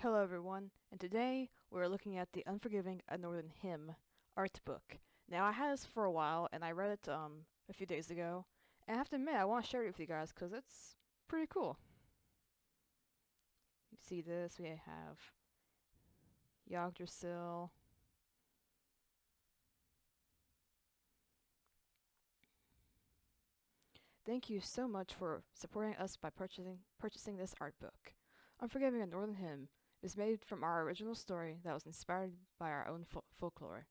Hello everyone, and today we're looking at the Unforgiving ANH Artbook. Now I had this for a while and I read it a few days ago, and I have to admit I want to share it with you guys because it's pretty cool. You see this, we have Yggdrasil. Thank you so much for supporting us by purchasing this art book. Unforgiving a Northern Hymn is made from our original story that was inspired by our own folklore.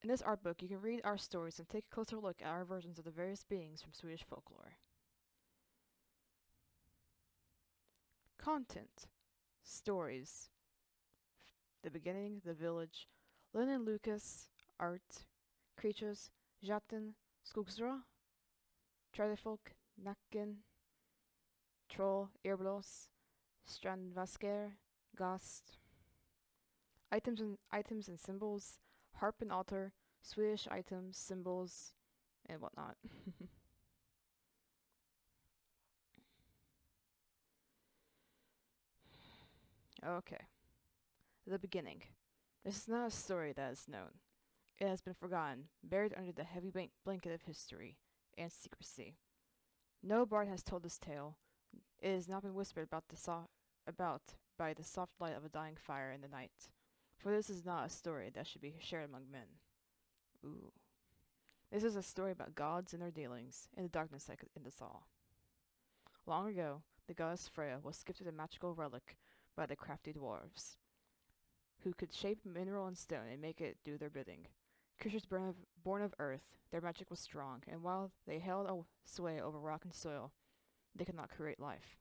In this art book, you can read our stories and take a closer look at our versions of the various beings from Swedish folklore. Content: Stories. The Beginning, The Village, Lynn and Lucas, Art, Creatures, Jatten, Skogsrå, Trädefolk, Nacken, Troll, Erblos, Strandvasker, Gast. Items and symbols, harp and altar, Swedish items, symbols, and whatnot. Okay. The beginning. This is not a story that is known. It has been forgotten, buried under the heavy blanket of history and secrecy. No bard has told this tale. It has not been whispered about by the soft light of a dying fire in the night. For this is not a story that should be shared among men. Ooh. This is a story about gods and their dealings, and the darkness that could end us all. Long ago, the goddess Freya was gifted a magical relic by the crafty dwarves, who could shape mineral and stone and make it do their bidding. Creatures born of earth, their magic was strong, and while they held a sway over rock and soil, they could not create life.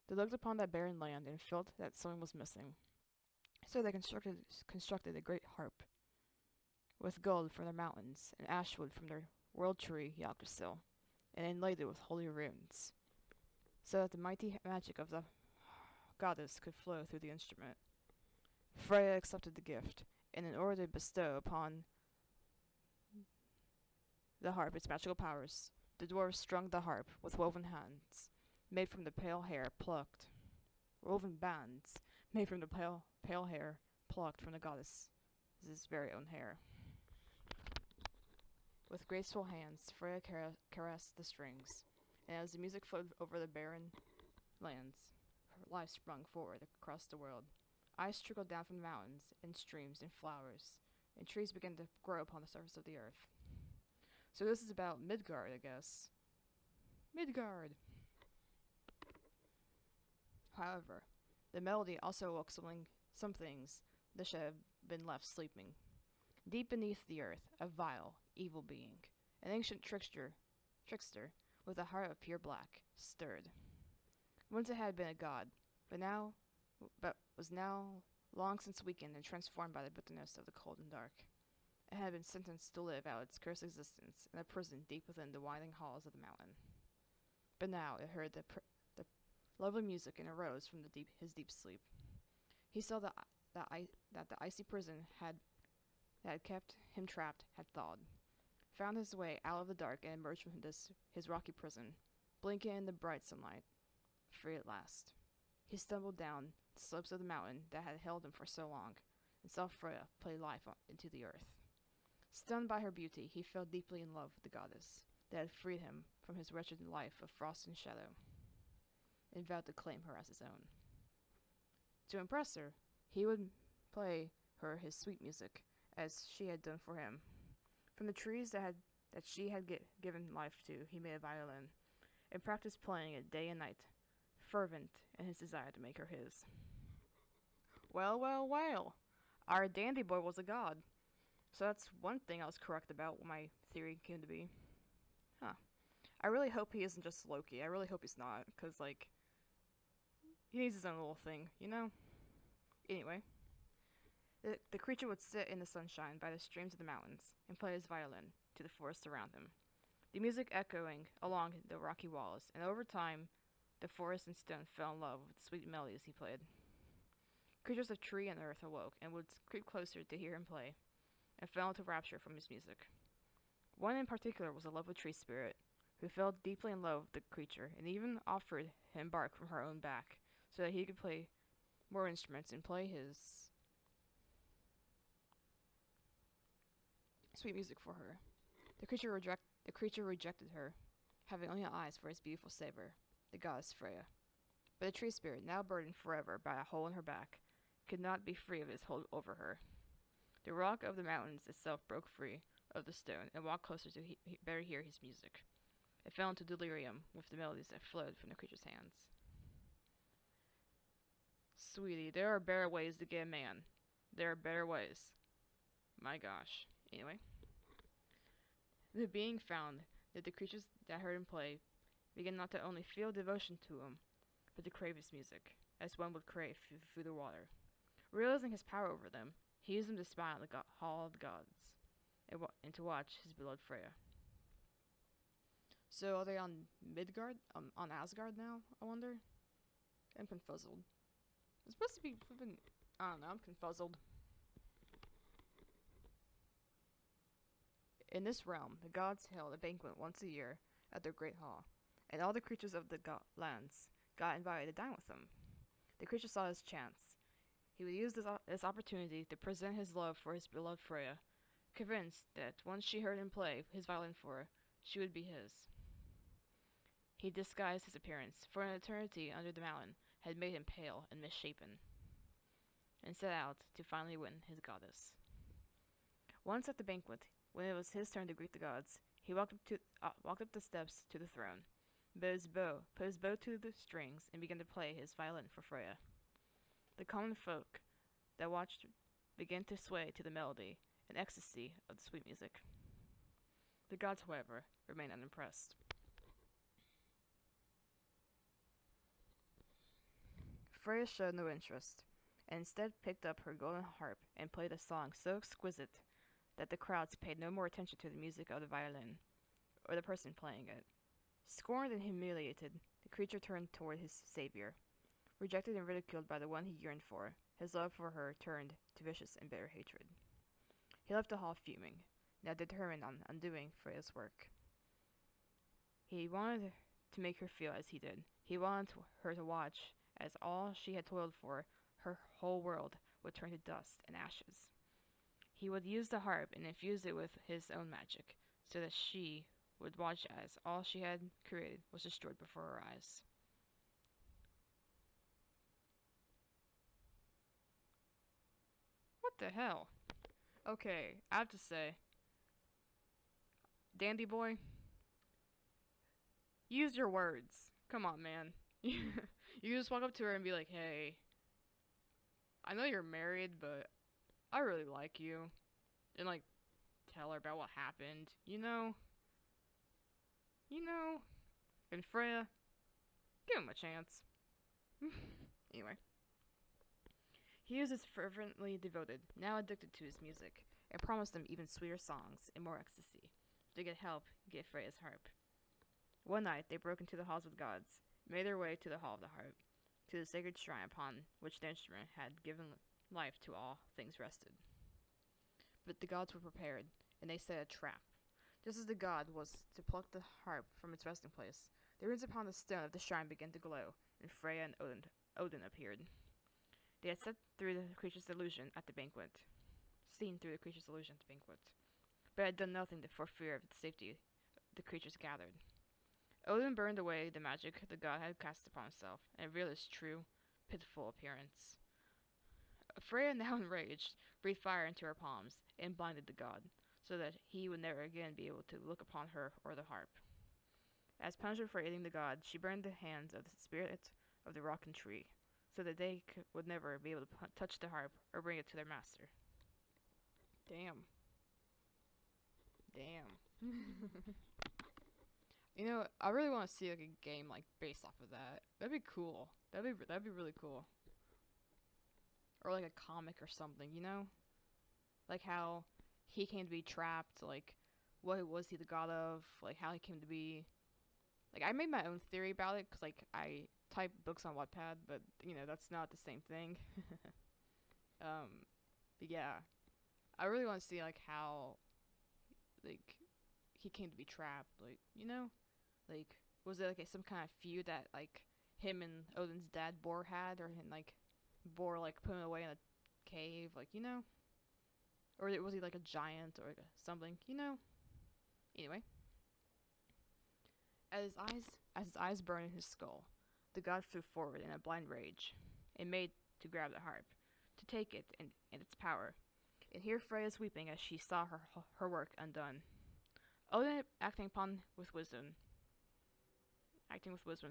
They looked upon that barren land and felt that something was missing. So they constructed a great harp, with gold from their mountains and ashwood from their world tree Yggdrasil, and inlaid it with holy runes, so that the mighty magic of the goddess could flow through the instrument. Freya accepted the gift, and in order to bestow upon the harp its magical powers, the dwarves strung the harp with woven hands, made from the pale hair plucked. Woven bands, made from the pale hair plucked from the goddess's very own hair. With graceful hands, Freya caressed the strings, and as the music flowed over the barren lands, her life sprung forward across the world. Ice trickled down from the mountains, and streams, and flowers, and trees began to grow upon the surface of the earth. So this is about Midgard, I guess. Midgard! However, the melody also awoke some things that should have been left sleeping. Deep beneath the earth, a vile, evil being, an ancient trickster, with a heart of pure black, stirred. Once it had been a god, but was now long since weakened and transformed by the bitterness of the cold and dark. It had been sentenced to live out its cursed existence in a prison deep within the winding halls of the mountain. But now it heard the lovely music and arose from his deep sleep. He saw that the icy prison that had kept him trapped had thawed, found his way out of the dark, and emerged from his rocky prison, blinking in the bright sunlight, free at last. He stumbled down the slopes of the mountain that had held him for so long, and saw Freya play life into the earth. Stunned by her beauty, he fell deeply in love with the goddess that had freed him from his wretched life of frost and shadow, and vowed to claim her as his own. To impress her, he would play her his sweet music, as she had done for him. From the trees that she had given life to, he made a violin, and practiced playing it day and night, fervent in his desire to make her his. Well, well, well! Our dandy boy was a god. So that's one thing I was correct about when my theory came to be. Huh. I really hope he isn't just Loki. I really hope he's not, because, like, he needs his own little thing, you know? Anyway. The creature would sit in the sunshine by the streams of the mountains and play his violin to the forest around him, the music echoing along the rocky walls, and over time, the forest and stone fell in love with the sweet melodies he played. Creatures of tree and earth awoke and would creep closer to hear him play, and fell into rapture from his music. One in particular was a lovely tree spirit, who fell deeply in love with the creature, and even offered him bark from her own back, so that he could play more instruments and play his sweet music for her. The creature rejected her, having only eyes for his beautiful savior, the goddess Freya. But the tree spirit, now burdened forever by a hole in her back, could not be free of his hold over her. The rock of the mountains itself broke free of the stone and walked closer to better hear his music. It fell into delirium with the melodies that flowed from the creature's hands. Sweetie, there are better ways to get a man. There are better ways. My gosh. Anyway. The being found that the creatures that heard him play began not to only feel devotion to him, but to crave his music, as one would crave through the water. Realizing his power over them, he used them to spy on the Hall of the Gods, and to watch his beloved Freya. So are they on Midgard? On Asgard now, I wonder? I'm confuzzled. It's supposed to be flippin'... I don't know, I'm confuzzled. In this realm, the gods held a banquet once a year at their great hall, and all the creatures of the lands got invited to dine with them. The creature saw his chance. He would use this opportunity to present his love for his beloved Freya, convinced that once she heard him play his violin for her, she would be his. He disguised his appearance, for an eternity under the mountain had made him pale and misshapen, and set out to finally win his goddess. Once at the banquet, when it was his turn to greet the gods, he walked up the steps to the throne, put his bow to the strings, and began to play his violin for Freya. The common folk that watched began to sway to the melody and ecstasy of the sweet music. The gods, however, remained unimpressed. Freya showed no interest, and instead picked up her golden harp and played a song so exquisite that the crowds paid no more attention to the music of the violin, or the person playing it. Scorned and humiliated, the creature turned toward his savior. Rejected and ridiculed by the one he yearned for, his love for her turned to vicious and bitter hatred. He left the hall fuming, now determined on undoing Freya's work. He wanted to make her feel as he did. He wanted her to watch as all she had toiled for, her whole world, would turn to dust and ashes. He would use the harp and infuse it with his own magic, so that she would watch as all she had created was destroyed before her eyes. What the hell? Okay, I have to say, Dandy Boy, use your words. Come on, man. You just walk up to her and be like, hey, I know you're married, but I really like you. And, like, tell her about what happened, you know? And Freya, give him a chance. Anyway. He was fervently devoted, now addicted to his music, and promised them even sweeter songs and more ecstasy, to get help get Freya's harp. One night, they broke into the halls of the gods, made their way to the hall of the harp, to the sacred shrine upon which the instrument had given life to all things rested. But the gods were prepared, and they set a trap. Just as the god was to pluck the harp from its resting place, the runes upon the stone of the shrine began to glow, and Freya and Odin appeared. They had seen through the creature's illusion at the banquet, but had done nothing for fear of the safety the creatures gathered. Odin burned away the magic the god had cast upon himself, and revealed his true, pitiful appearance. Freya, now enraged, breathed fire into her palms, and blinded the god, so that he would never again be able to look upon her or the harp. As punishment for aiding the god, she burned the hands of the spirit of the rock and tree, so that they would never be able to touch the harp or bring it to their master. Damn. You know, I really want to see like a game like based off of that. That'd be cool. That'd be really cool. Or like a comic or something, you know? Like how he came to be trapped, like what was he the god of, like how he came to be. Like I made my own theory about it, cause like I type books on Wattpad, but you know that's not the same thing. But yeah, I really want to see like how, like, he came to be trapped, like, you know, like was it like some kind of feud that like him and Odin's dad Bor had, or like boar, like, put him away in a cave, like, you know? Or was he like a giant or like something, you know? Anyway, as his eyes burned in his skull, the god flew forward in a blind rage, and made to grab the harp, to take it and its power, and hear Freya's weeping as she saw her work undone. Odin, acting with wisdom,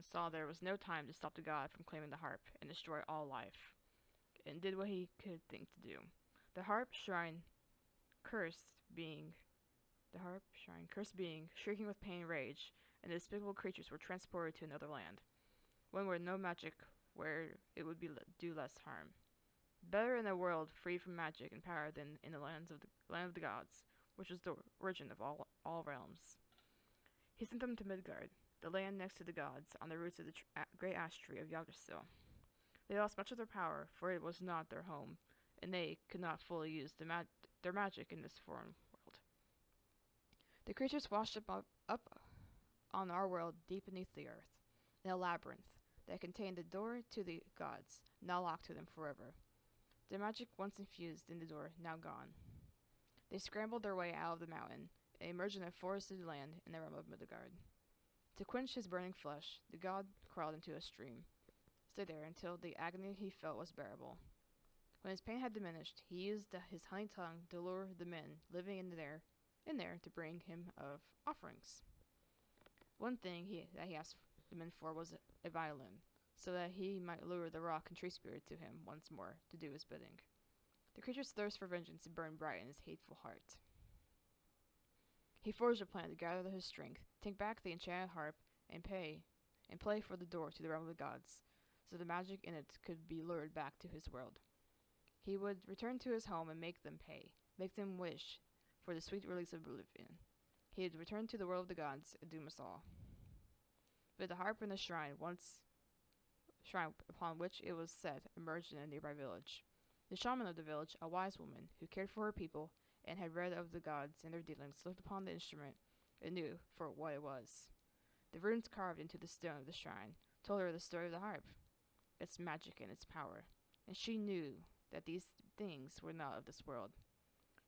saw there was no time to stop the god from claiming the harp and destroy all life, and did what he could think to do. The harp shrine, cursed being, shrieking with pain and rage, and the despicable creatures were transported to another land, one where no magic, where it would do less harm. Better in a world free from magic and power than in the land of the gods, which was the origin of all realms. He sent them to Midgard, the land next to the gods, on the roots of the great ash tree of Yggdrasil. They lost much of their power, for it was not their home, and they could not fully use their magic in this foreign world. The creatures washed up on our world deep beneath the earth, in a labyrinth that contained the door to the gods, now locked to them forever. Their magic once infused in the door, now gone. They scrambled their way out of the mountain, and emerged in a forested land in the realm of Midgard. To quench his burning flesh, the god crawled into a stream, stayed there until the agony he felt was bearable. When his pain had diminished, he used his honey tongue to lure the men living in there to bring him of offerings. One thing that he asked the men for was a violin, so that he might lure the rock and tree spirit to him once more to do his bidding. The creature's thirst for vengeance burned bright in his hateful heart. He forged a plan to gather his strength, take back the enchanted harp, and play for the door to the realm of the gods, so the magic in it could be lured back to his world. He would return to his home and make them pay, make them wish for the sweet release of oblivion. He had returned to the world of the gods and doom us all. But the harp in the shrine upon which it was set emerged in a nearby village. The shaman of the village, a wise woman who cared for her people and had read of the gods and their dealings, looked upon the instrument and knew for what it was. The runes carved into the stone of the shrine told her the story of the harp, its magic and its power, and she knew that these things were not of this world.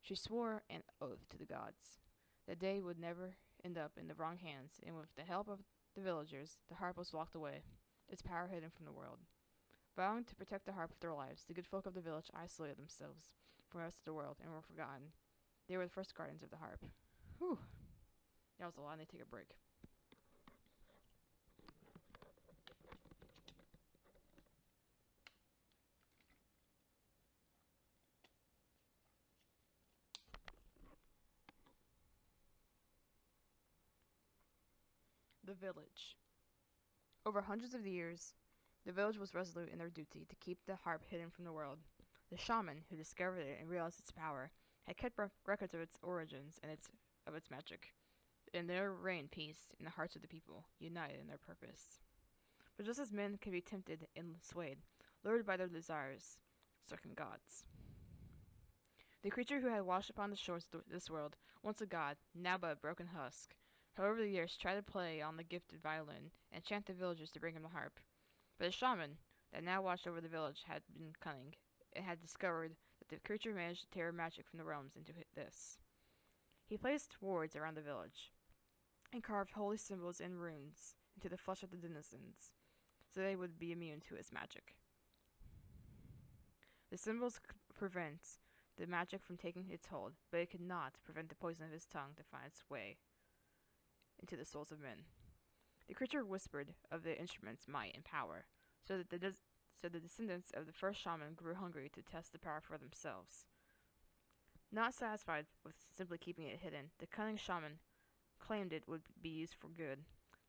She swore an oath to the gods that they would never end up in the wrong hands, and with the help of the villagers, the harp was locked away, its power hidden from the world. Vowing to protect the harp with their lives, the good folk of the village isolated themselves from the rest of the world and were forgotten. They were the first guardians of the harp. Whew. That was a lot, and they take a break. The village. Over hundreds of years, the village was resolute in their duty to keep the harp hidden from the world. The shaman, who discovered it and realized its power, had kept records of its origins and of its magic, and there reigned peace in the hearts of the people, united in their purpose. But just as men can be tempted and swayed, lured by their desires, so can gods. The creature who had washed upon the shores of this world, once a god, now but a broken husk, had over the years tried to play on the gifted violin and chant the villagers to bring him the harp. But the shaman that now watched over the village had been cunning, and had discovered that the creature managed to tear magic from the realms into this. He placed wards around the village, and carved holy symbols and runes into the flesh of the denizens, so they would be immune to his magic. The symbols could prevent the magic from taking its hold, but it could not prevent the poison of his tongue to find its way into the souls of men. The creature whispered of the instrument's might and power, so that the descendants of the first shaman grew hungry to test the power for themselves. Not satisfied with simply keeping it hidden, the cunning shaman claimed it would be used for good,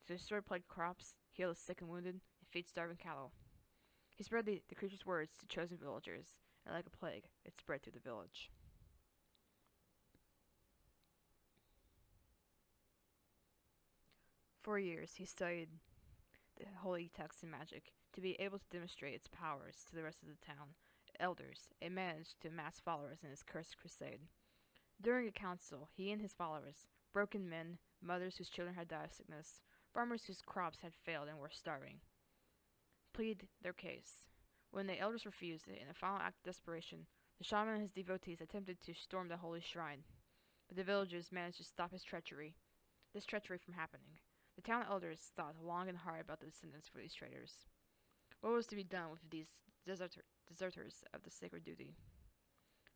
to destroy plagued crops, heal the sick and wounded, and feed starving cattle. He spread the creature's words to chosen villagers, and like a plague, it spread through the village. For years, he studied the holy texts and magic to be able to demonstrate its powers to the rest of the town, elders, and managed to amass followers in his cursed crusade. During a council, he and his followers, broken men, mothers whose children had died of sickness, farmers whose crops had failed and were starving, plead their case. When the elders refused, in a final act of desperation, the shaman and his devotees attempted to storm the holy shrine, but the villagers managed to stop this treachery from happening. The town elders thought long and hard about the descendants for these traitors. What was to be done with these deserters of the sacred duty?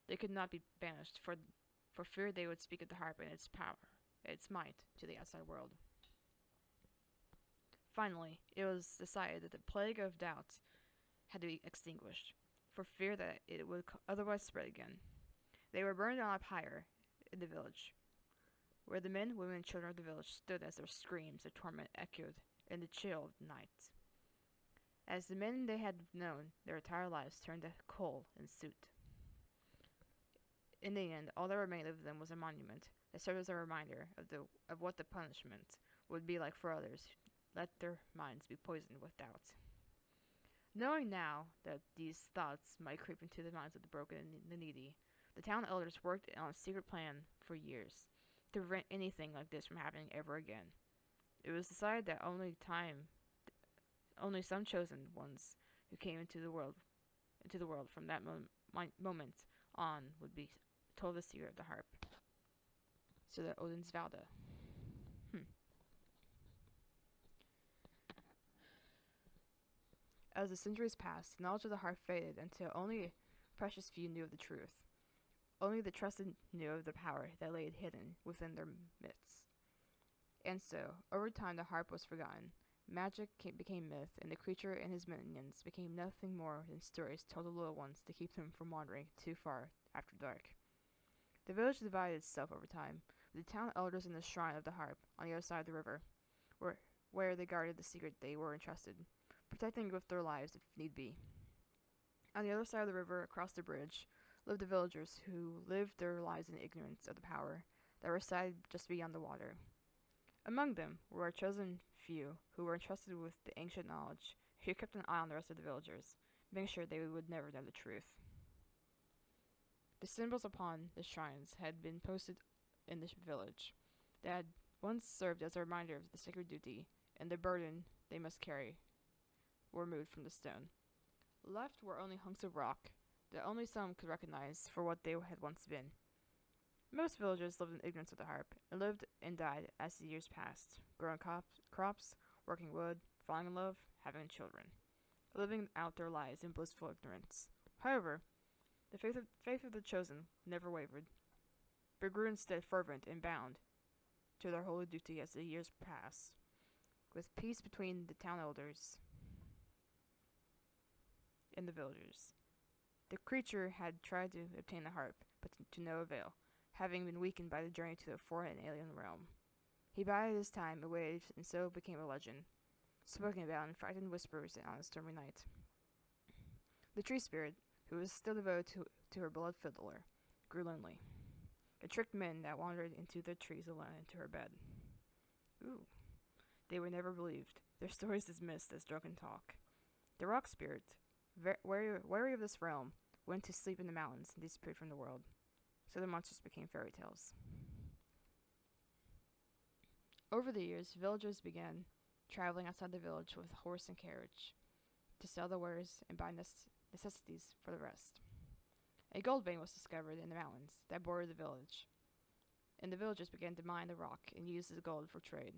They could not be banished, for fear they would speak of the harp and its power, its might, to the outside world. Finally, it was decided that the plague of doubt had to be extinguished, for fear that it would otherwise spread again. They were burned on a pyre in the village, where the men, women, and children of the village stood as their screams of torment echoed in the chill of the night. As the men they had known, their entire lives turned to coal and soot. In the end, all that remained of them was a monument that served as a reminder of what the punishment would be like for others who let their minds be poisoned with doubt. Knowing now that these thoughts might creep into the minds of the broken and the needy, the town elders worked on a secret plan for years to prevent anything like this from happening ever again. It was decided that only some chosen ones who came into the world from that moment on would be told the secret of the harp. So that Odin's Valda. As the centuries passed, knowledge of the harp faded until only a precious few knew of the truth. Only the trusted knew of the power that lay hidden within their midst. And so, over time, the harp was forgotten. Magic became myth, and the creature and his minions became nothing more than stories told to little ones to keep them from wandering too far after dark. The village divided itself over time, with the town elders in the shrine of the harp on the other side of the river, where they guarded the secret they were entrusted, protecting it with their lives if need be. On the other side of the river, across the bridge, lived the villagers who lived their lives in ignorance of the power that resided just beyond the water. Among them were a chosen few who were entrusted with the ancient knowledge, who kept an eye on the rest of the villagers, making sure they would never know the truth. The symbols upon the shrines had been posted in the village that had once served as a reminder of the sacred duty and the burden they must carry were removed from the stone. Left were only hunks of rock that only some could recognize for what they had once been. Most villagers lived in ignorance of the harp, and lived and died as the years passed, growing crops, working wood, falling in love, having children, living out their lives in blissful ignorance. However, the faith of the chosen never wavered, but grew instead fervent and bound to their holy duty as the years passed, with peace between the town elders and the villagers. The creature had tried to obtain the harp, but to no avail, having been weakened by the journey to a foreign and alien realm. He bided his time, awaited, and so became a legend, spoken about in frightened whispers on a stormy night. The tree spirit, who was still devoted to her beloved fiddler, grew lonely. It tricked men that wandered into the trees alone into her bed. Ooh. They were never believed, their stories dismissed as drunken talk. The rock spirit, wary of this realm, went to sleep in the mountains and disappeared from the world. So the monsters became fairy tales. Over the years, villagers began traveling outside the village with horse and carriage to sell their wares and buy necessities for the rest. A gold vein was discovered in the mountains that bordered the village, and the villagers began to mine the rock and use the gold for trade.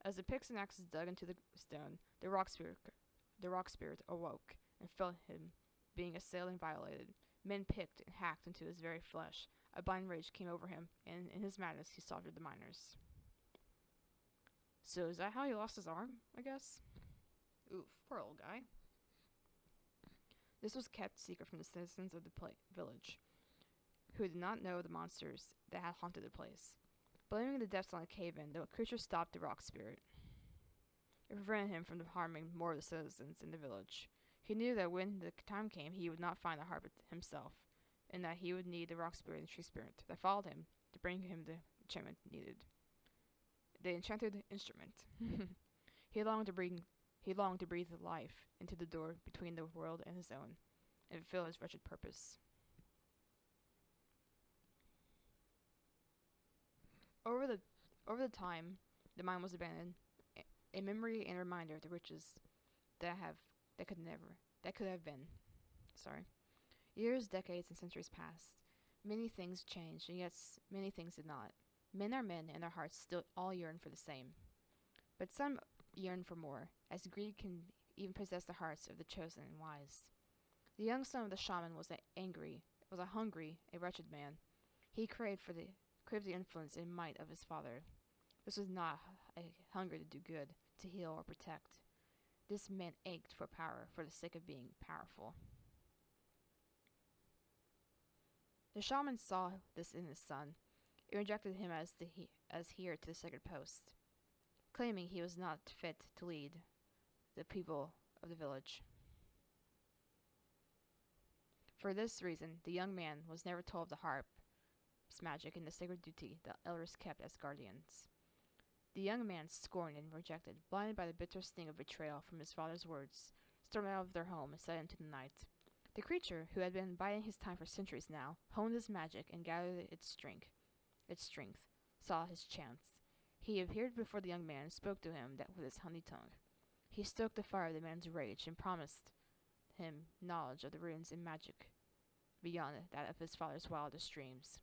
As the picks and axes dug into the stone, the rock spirit awoke and felt him being assailed and violated. Men picked and hacked into his very flesh. A blind rage came over him, and in his madness he slaughtered the miners. So is that how he lost his arm, I guess? Oof, poor old guy. This was kept secret from the citizens of the village, who did not know the monsters that had haunted the place. Blaming the deaths on a cave-in, the creature stopped the rock spirit. It prevented him from harming more of the citizens in the village. He knew that when the time came, he would not find the harp himself, and that he would need the rock spirit and tree spirit that followed him to bring him the enchantment needed. The enchanted instrument. He longed to breathe life into the door between the world and his own, and fulfill his wretched purpose. Over the time the mine was abandoned, a memory and reminder of the riches that could never that could have been. Sorry. Years, decades, and centuries passed. Many things changed, and yet many things did not. Men are men, and their hearts still all yearn for the same. But some yearn for more, as greed can even possess the hearts of the chosen and wise. The young son of the shaman was a hungry, a wretched man. He craved the influence and might of his father. This was not a hunger to do good, to heal or protect. This man ached for power for the sake of being powerful. The shaman saw this in his son, and rejected him as heir to the sacred post, claiming he was not fit to lead the people of the village. For this reason, the young man was never told of the harp's magic and the sacred duty the elders kept as guardians. The young man, scorned and rejected, blinded by the bitter sting of betrayal from his father's words, stormed out of their home and set into the night. The creature, who had been biding his time for centuries now, honed his magic and gathered its strength, saw his chance. He appeared before the young man and spoke to him with his honey tongue. He stoked the fire of the man's rage and promised him knowledge of the runes and magic beyond that of his father's wildest dreams.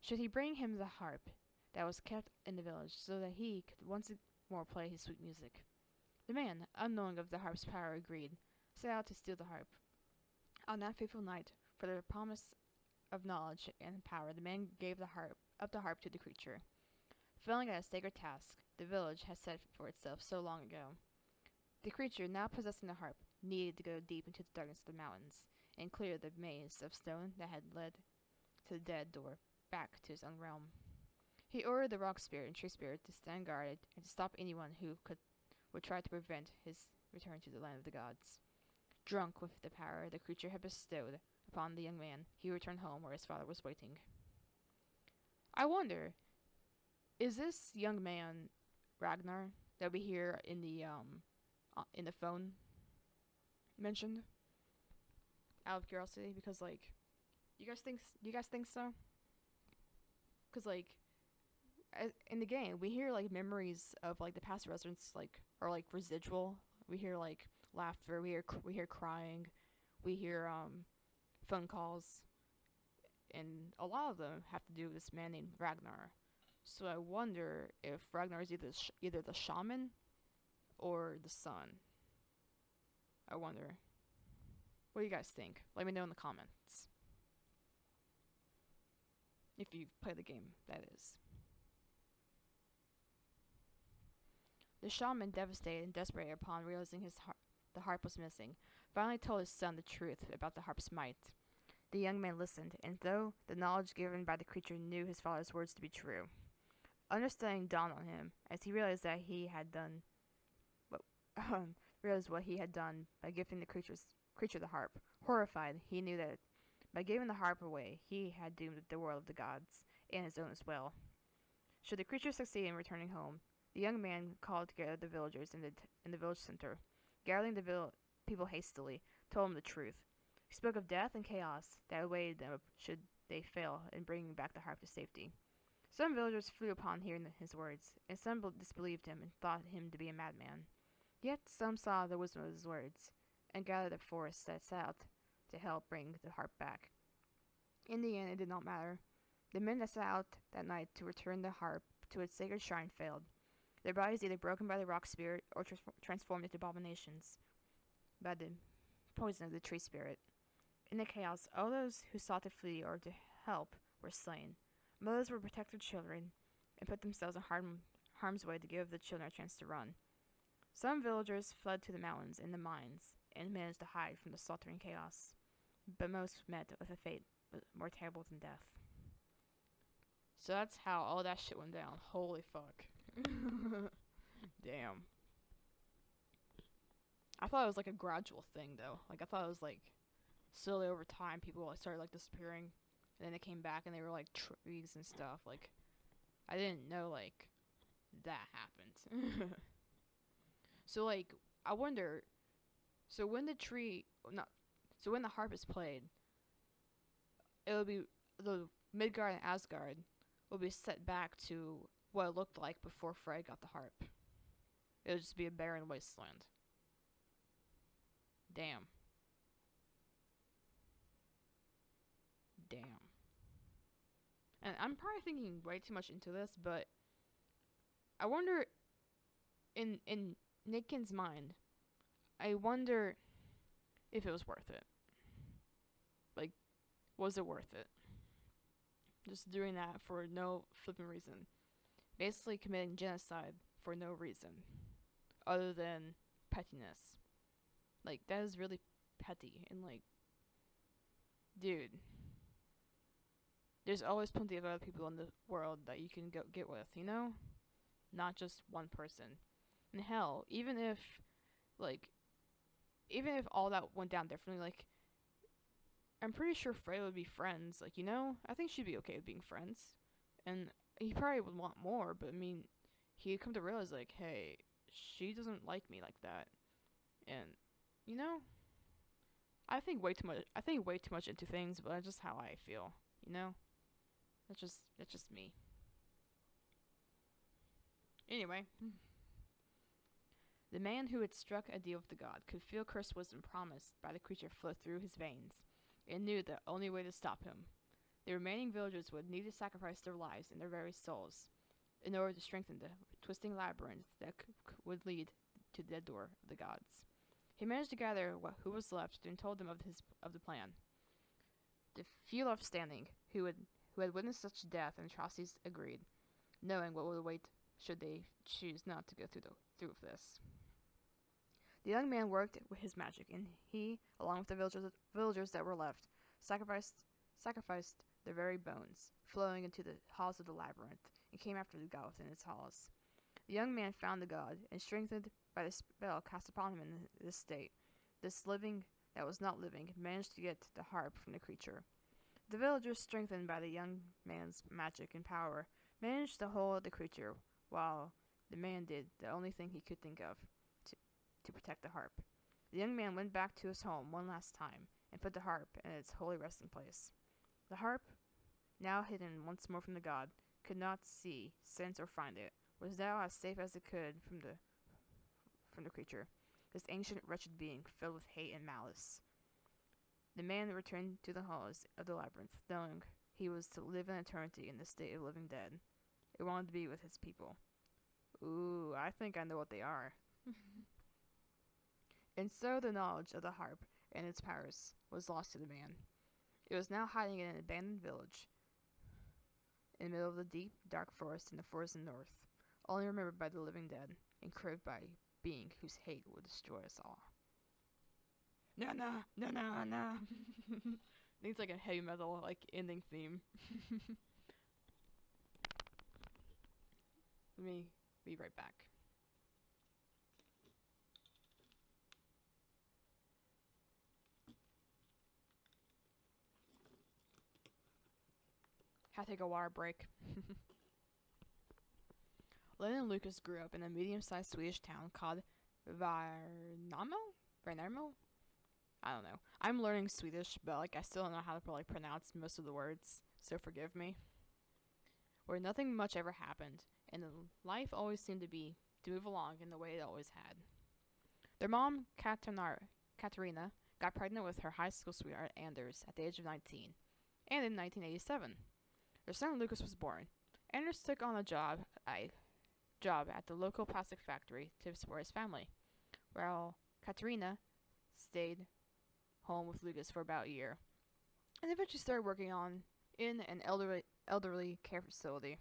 Should he bring him the harp that was kept in the village so that he could once more play his sweet music? The man, unknowing of the harp's power, agreed, set out to steal the harp. On that fateful night, for the promise of knowledge and power, the man gave the harp to the creature. Failing at a sacred task the village had set for itself so long ago, the creature, now possessing the harp, needed to go deep into the darkness of the mountains and clear the maze of stone that had led to the dead door back to his own realm. He ordered the rock spirit and tree spirit to stand guard and to stop anyone who would try to prevent his return to the land of the gods. Drunk with the power the creature had bestowed upon the young man, he returned home where his father was waiting. I wonder, is this young man Ragnar that we hear in the phone mentioned? Out of curiosity, because you guys think so? Because in the game we hear memories of the past residents are residual. We hear laughter, we hear crying, we hear phone calls, and a lot of them have to do with this man named Ragnar. So I wonder if Ragnar is either the shaman or the son. I wonder. What do you guys think? Let me know in the comments. If you've played the game, that is. The shaman, devastated and desperate upon realizing the harp was missing, finally told his son the truth about the harp's might. The young man listened, and though the knowledge given by the creature knew his father's words to be true, understanding dawned on him as he realized that he had done what he had done by gifting the creature the harp. Horrified, he knew that by giving the harp away, he had doomed the world of the gods, and his own as well. Should the creature succeed in returning home, the young man called together the villagers in the village center. Gathering the people hastily, told them the truth. He spoke of death and chaos that awaited them should they fail in bringing back the harp to safety. Some villagers flew upon hearing his words, and some disbelieved him and thought him to be a madman. Yet some saw the wisdom of his words, and gathered a force that set out to help bring the harp back. In the end, it did not matter. The men that set out that night to return the harp to its sacred shrine failed, their bodies either broken by the rock spirit or transformed into abominations by the poison of the tree spirit. In the chaos, all those who sought to flee or to help were slain. Mothers would protect their children and put themselves in harm's way to give the children a chance to run. Some villagers fled to the mountains and the mines and managed to hide from the slaughtering chaos, but most met with a fate more terrible than death. So that's how all that shit went down. Holy fuck. Damn. I thought it was a gradual thing though. I thought it was slowly over time people started disappearing, and then they came back and they were trees and stuff. I didn't know that happened. So I wonder, so when the harp is played, it'll be the Midgard and Asgard will be set back to what it looked like before Frey got the harp. It'll just be a barren wasteland. Damn. and I'm probably thinking way too much into this, but I wonder, in Nickens' mind, I wonder if it was worth it. Like, was it worth it? Just doing that for no flipping reason. Basically committing genocide for no reason. Other than pettiness. Like, that is really petty. And, like, dude. There's always plenty of other people in the world that you can go get with, you know? Not just one person. And hell, even if all that went down differently, like, I'm pretty sure Freya would be friends. Like, you know, I think she'd be okay with being friends. And he probably would want more, but I mean, he'd come to realize, like, hey, she doesn't like me like that. And, you know, I think way too much into things, but that's just how I feel, you know? That's just me. Anyway. The man who had struck a deal with the god could feel cursed wisdom promised by the creature flow through his veins, and knew the only way to stop him. The remaining villagers would need to sacrifice their lives and their very souls in order to strengthen the twisting labyrinth that would lead to the dead door of the gods. He managed to gather who was left and told them of the plan. The few left standing, who had witnessed such death and atrocities, agreed, knowing what would await should they choose not to go through with this. The young man worked with his magic, and he, along with the villagers that were left, sacrificed their very bones, flowing into the halls of the labyrinth, and came after the god within its halls. The young man found the god, and strengthened by the spell cast upon him in this state, this living that was not living managed to get the harp from the creature. The villagers, strengthened by the young man's magic and power, managed to hold the creature, while the man did the only thing he could think of, to protect the harp. The young man went back to his home one last time, and put the harp in its holy resting place. The harp, now hidden once more from the god, could not see, sense, or find it, was now as safe as it could from the creature, this ancient wretched being filled with hate and malice. The man returned to the halls of the labyrinth, knowing he was to live in eternity in the state of living dead. It wanted to be with his people. Ooh, I think I know what they are. And so the knowledge of the harp and its powers was lost to the man. It was now hiding in an abandoned village in the middle of the deep, dark forest in the frozen north, only remembered by the living dead, and craved by a being whose hate would destroy us all. No. Needs like a heavy metal like ending theme. Let me be right back. Had to take a water break. Lynn and Lucas grew up in a medium-sized Swedish town called Värnamo? I don't know. I'm learning Swedish, but like I still don't know how to probably pronounce most of the words, so forgive me. Where nothing much ever happened, and life always seemed to move along in the way it always had. Their mom, Katarina, got pregnant with her high school sweetheart Anders at the age of 19, and in 1987. Their son Lucas was born. Anders took on a job at the local plastic factory to support his family, while Katarina stayed home with Lucas for about a year, and eventually started working in an elderly care facility.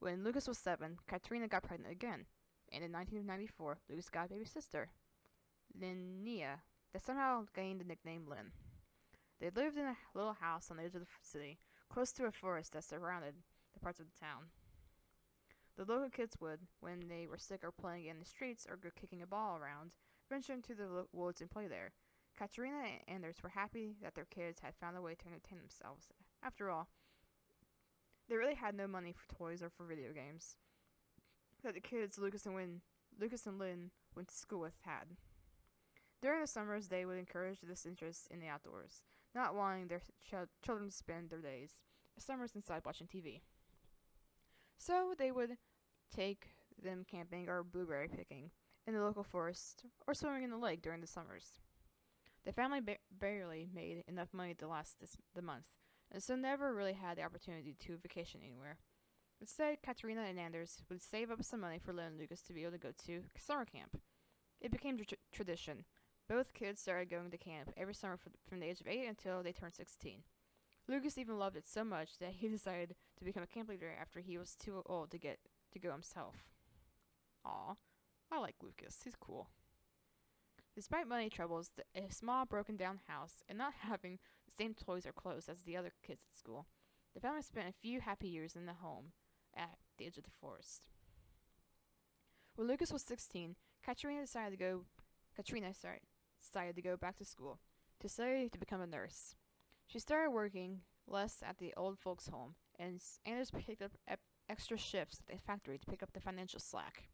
When Lucas was 7, Katarina got pregnant again, and in 1994, Lucas got a baby sister, Linnea, that somehow gained the nickname Lynn. They lived in a little house on the edge of the city, close to a forest that surrounded the parts of the town. The local kids would, when they were sick or playing in the streets or kicking a ball around, venture into the woods and play there. Katarina and Anders were happy that their kids had found a way to entertain themselves. After all, they really had no money for toys or for video games that the kids Lucas and Lynn went to school with had. During the summers, they would encourage this interest in the outdoors, not wanting their children to spend their summers inside watching TV. So they would take them camping or blueberry picking in the local forest or swimming in the lake during the summers. The family barely made enough money to last the month, and so never really had the opportunity to vacation anywhere. Instead, Katerina and Anders would save up some money for Lynn and Lucas to be able to go to summer camp. It became tradition. Both kids started going to camp every summer from the age of 8 until they turned 16. Lucas even loved it so much that he decided to become a camp leader after he was too old to go himself. Aw, I like Lucas. He's cool. Despite money troubles, a small broken down house, and not having the same toys or clothes as the other kids at school, the family spent a few happy years in the home at the edge of the forest. When Lucas was 16, Katrina decided to go back to school to study to become a nurse. She started working less at the old folks' home, and Anders picked up extra shifts at the factory to pick up the financial slack.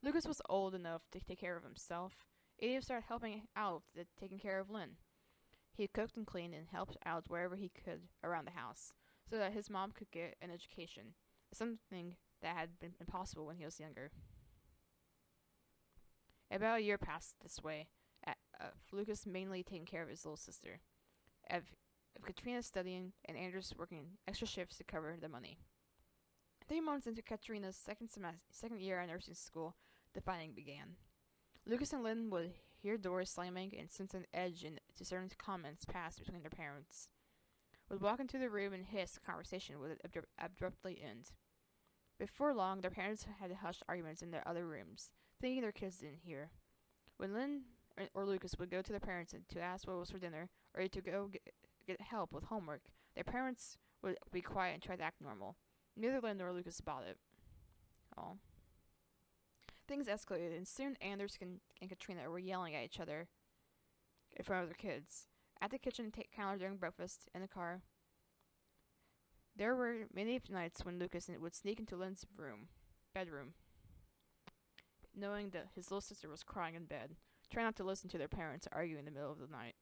Lucas was old enough to take care of himself, and he started helping out with taking care of Lynn. He cooked and cleaned and helped out wherever he could around the house, so that his mom could get an education, something that had been impossible when he was younger. About a year passed this way, of Lucas mainly taking care of his little sister, of Katrina studying and Anders working extra shifts to cover the money. 3 months into Katrina's second year at nursing school, the fighting began. Lucas and Lynn would hear doors slamming and sense an edge to certain comments passed between their parents. Would walk into the room and hiss, conversation would abruptly end. Before long, their parents had hushed arguments in their other rooms, thinking their kids didn't hear. When Lynn or Lucas would go to their parents to ask what was for dinner, or to go get help with homework, their parents would be quiet and try to act normal. Neither Lynn nor Lucas bought it. Oh. Things escalated, and soon Anders and Katrina were yelling at each other in front of their kids. At the kitchen counter during breakfast, in the car. There were many nights when Lucas would sneak into Lynn's bedroom, knowing that his little sister was crying in bed, trying not to listen to their parents argue in the middle of the night.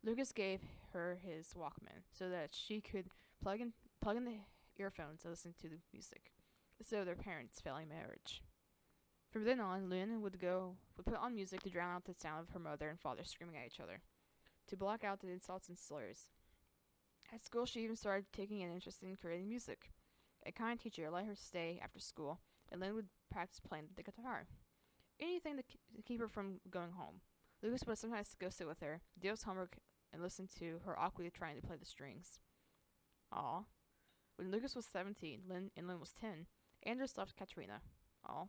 Lucas gave her his Walkman so that she could plug in the earphones to listen to the music, so their parents' failing marriage. From then on, Lynn would put on music to drown out the sound of her mother and father screaming at each other, to block out the insults and slurs. At school, she even started taking an interest in creating music. A kind teacher let her stay after school, and Lynn would practice playing the guitar. Anything to keep her from going home. Lucas would sometimes go sit with her, do his homework, and listen to her awkwardly trying to play the strings. Aw. When Lucas was 17, Lynn was 10, Anders left Katrina. Aw.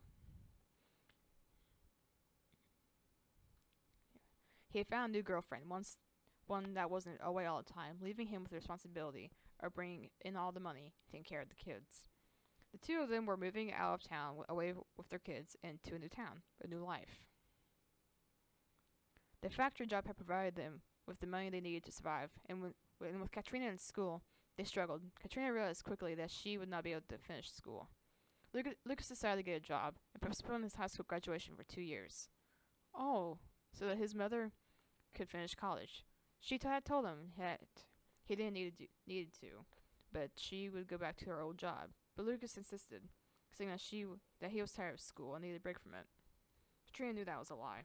He had found a new girlfriend, one that wasn't away all the time, leaving him with the responsibility of bringing in all the money, taking care of the kids. The two of them were moving out of town away with their kids into a new town, a new life. The factory job had provided them with the money they needed to survive, and with Katrina in school, they struggled. Katrina realized quickly that she would not be able to finish school. Lucas decided to get a job and postponed his high school graduation for 2 years. Oh, so that his mother could finish college. She had told him that he didn't needed to, but she would go back to her old job. But Lucas insisted, saying that he was tired of school and needed a break from it. Katrina knew that was a lie.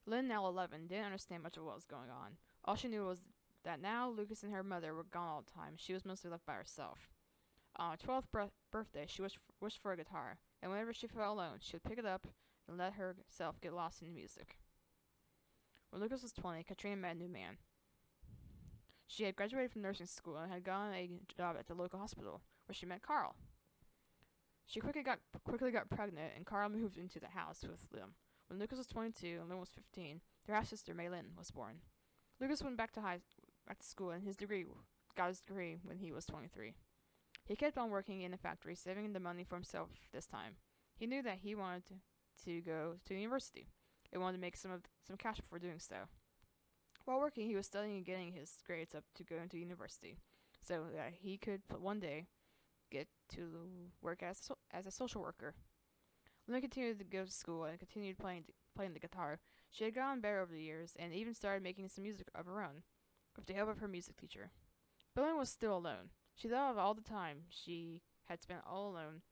Lynn, now 11, didn't understand much of what was going on. All she knew was that now Lucas and her mother were gone all the time. She was mostly left by herself. On her 12th birthday, she wished for a guitar, and whenever she felt alone, she would pick it up and let herself get lost in the music. When Lucas was 20, Katrina met a new man. She had graduated from nursing school and had gotten a job at the local hospital, where she met Carl. She quickly got pregnant, and Carl moved into the house with them. When Lucas was 22 and Lynn was 15, their half-sister, Maylin, was born. Lucas went back to school and got his degree when he was 23. He kept on working in the factory, saving the money for himself this time. He knew that he wanted to go to university and wanted to make some cash before doing so. While working, he was studying and getting his grades up to go into university, so that he could one day get to work as a social worker. Lynn continued to go to school and continued playing the guitar. She had gotten better over the years and even started making some music of her own, with the help of her music teacher. But Lynn was still alone. She thought of all the time she had spent all alone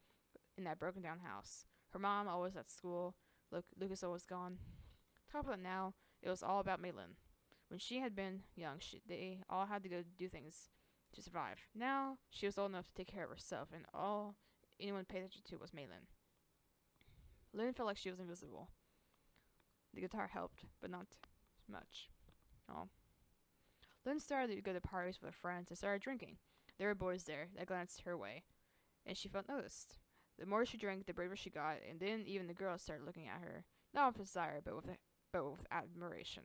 in that broken-down house. Her mom always at school, Lucas always gone. Top of it now, It was all about Maylin. When she had been young, they all had to go do things to survive. Now she was old enough to take care of herself, and all anyone paid attention to was Maylin. Lynn felt like she was invisible. The guitar helped, but not much. Oh. Lynn started to go to parties with her friends and started drinking. There were boys there that glanced her way, and she felt noticed. The more she drank, the braver she got, and then even the girls started looking at her, not with desire, but with admiration.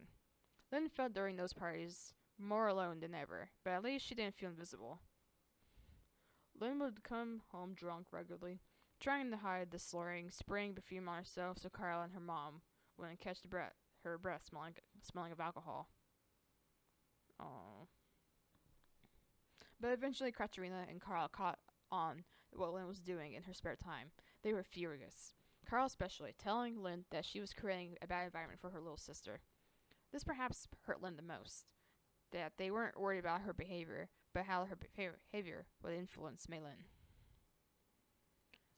Lynn felt during those parties more alone than ever, but at least she didn't feel invisible. Lynn would come home drunk regularly, trying to hide the slurring, spraying perfume on herself so Carl and her mom wouldn't catch her breath smelling of alcohol. Aww. But eventually Katerina and Carl caught on what Lynn was doing in her spare time. They were furious. Carl especially, telling Lynn that she was creating a bad environment for her little sister. This perhaps hurt Lynn the most, that they weren't worried about her behavior, but how her behavior would influence Maylin.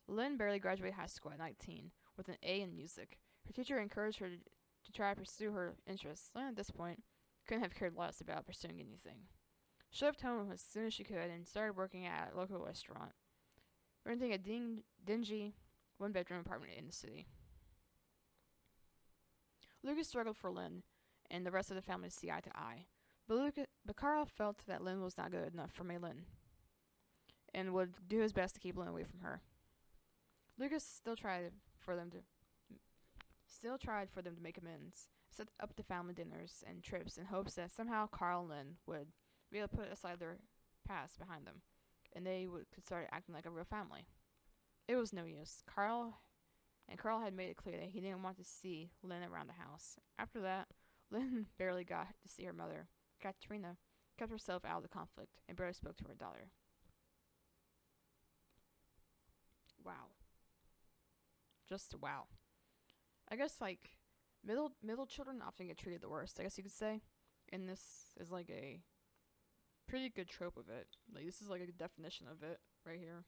Lynn barely graduated high school at 19, with an A in music. Her teacher encouraged her to try to pursue her interests. Lynn, at this point, couldn't have cared less about pursuing anything. She left home as soon as she could and started working at a local restaurant, renting a dingy one-bedroom apartment in the city. Lucas struggled for Lynn and the rest of the family to see eye to eye, but Carl felt that Lynn was not good enough for Maylin and would do his best to keep Lynn away from her. Lucas still tried for them to make amends, set up the family dinners and trips in hopes that somehow Carl and Lynn would be able to put aside their past behind them, and they could start acting like a real family. It was no use. Carl had made it clear that he didn't want to see Lynn around the house. After that, Lynn barely got to see her mother. Katerina kept herself out of the conflict and barely spoke to her daughter. Wow. Just wow. I guess middle children often get treated the worst, I guess you could say. And this is like a pretty good trope of it. Like, this is like a definition of it right here.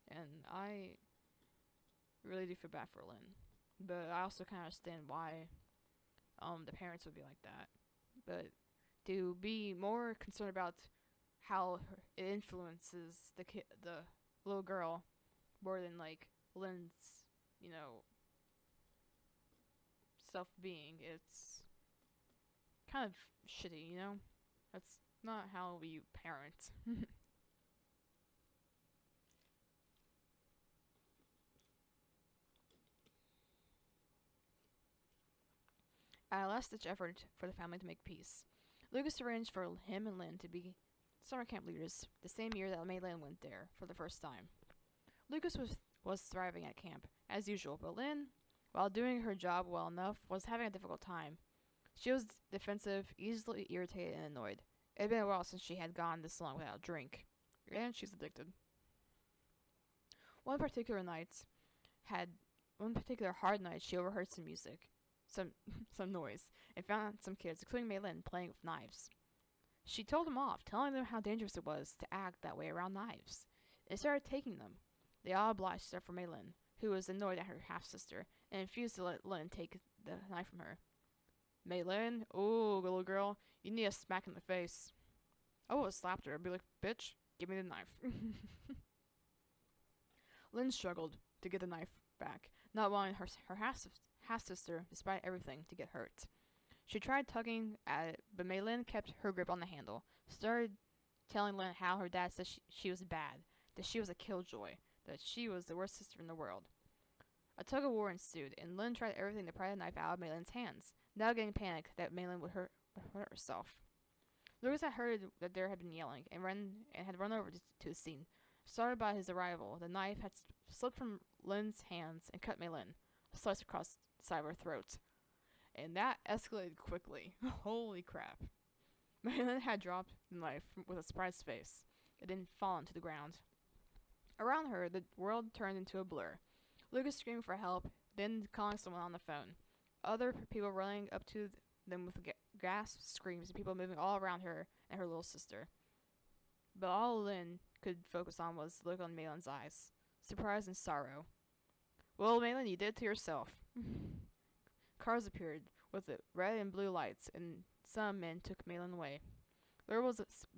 And I really do feel bad for Lynn. But I also kind of understand why the parents would be like that. But to be more concerned about how it influences the little girl more than like Lynn's, self-being, it's kind of shitty, That's not how we parent. A last-ditch effort for the family to make peace. Lucas arranged for him and Lynn to be summer camp leaders the same year that Maylin went there for the first time. Lucas was thriving at camp, as usual, but Lynn, while doing her job well enough, was having a difficult time. She was defensive, easily irritated and annoyed. It had been a while since she had gone this long without a drink, and she's addicted. One particular hard night, she overheard some music, some noise, and found some kids, including Maylin, playing with knives. She told them off, telling them how dangerous it was to act that way around knives. They started taking them. They all obliged except for Maylin, who was annoyed at her half-sister, and refused to let Lynn take the knife from her. Maylin, ooh, little girl, you need a smack in the face. I would have slapped her. I'd be like, bitch, give me the knife. Lynn struggled to get the knife back, not wanting her half-sister, despite everything, to get hurt. She tried tugging at it, but Maylin kept her grip on the handle, started telling Lynn how her dad said she was bad, that she was a killjoy, that she was the worst sister in the world. A tug-of-war ensued, and Lynn tried everything to pry the knife out of Maylin's hands, now getting panicked that Maylin would hurt herself. Lucas had heard that there had been yelling, and had run over to the scene. Startled by his arrival, the knife had slipped from Lynn's hands and cut Maylin, a slice across the side of her throat. And that escalated quickly. Holy crap. Maylin had dropped the knife with a surprised face. It didn't fall to the ground. Around her, the world turned into a blur. Lucas screamed for help, then calling someone on the phone. Other people running up to them with gasped screams, and people moving all around her and her little sister. But all Lynn could focus on was the look on Maylin's eyes. Surprise and sorrow. Well, Maylin, you did it to yourself. Cars appeared, with it red and blue lights, and some men took Malin away. The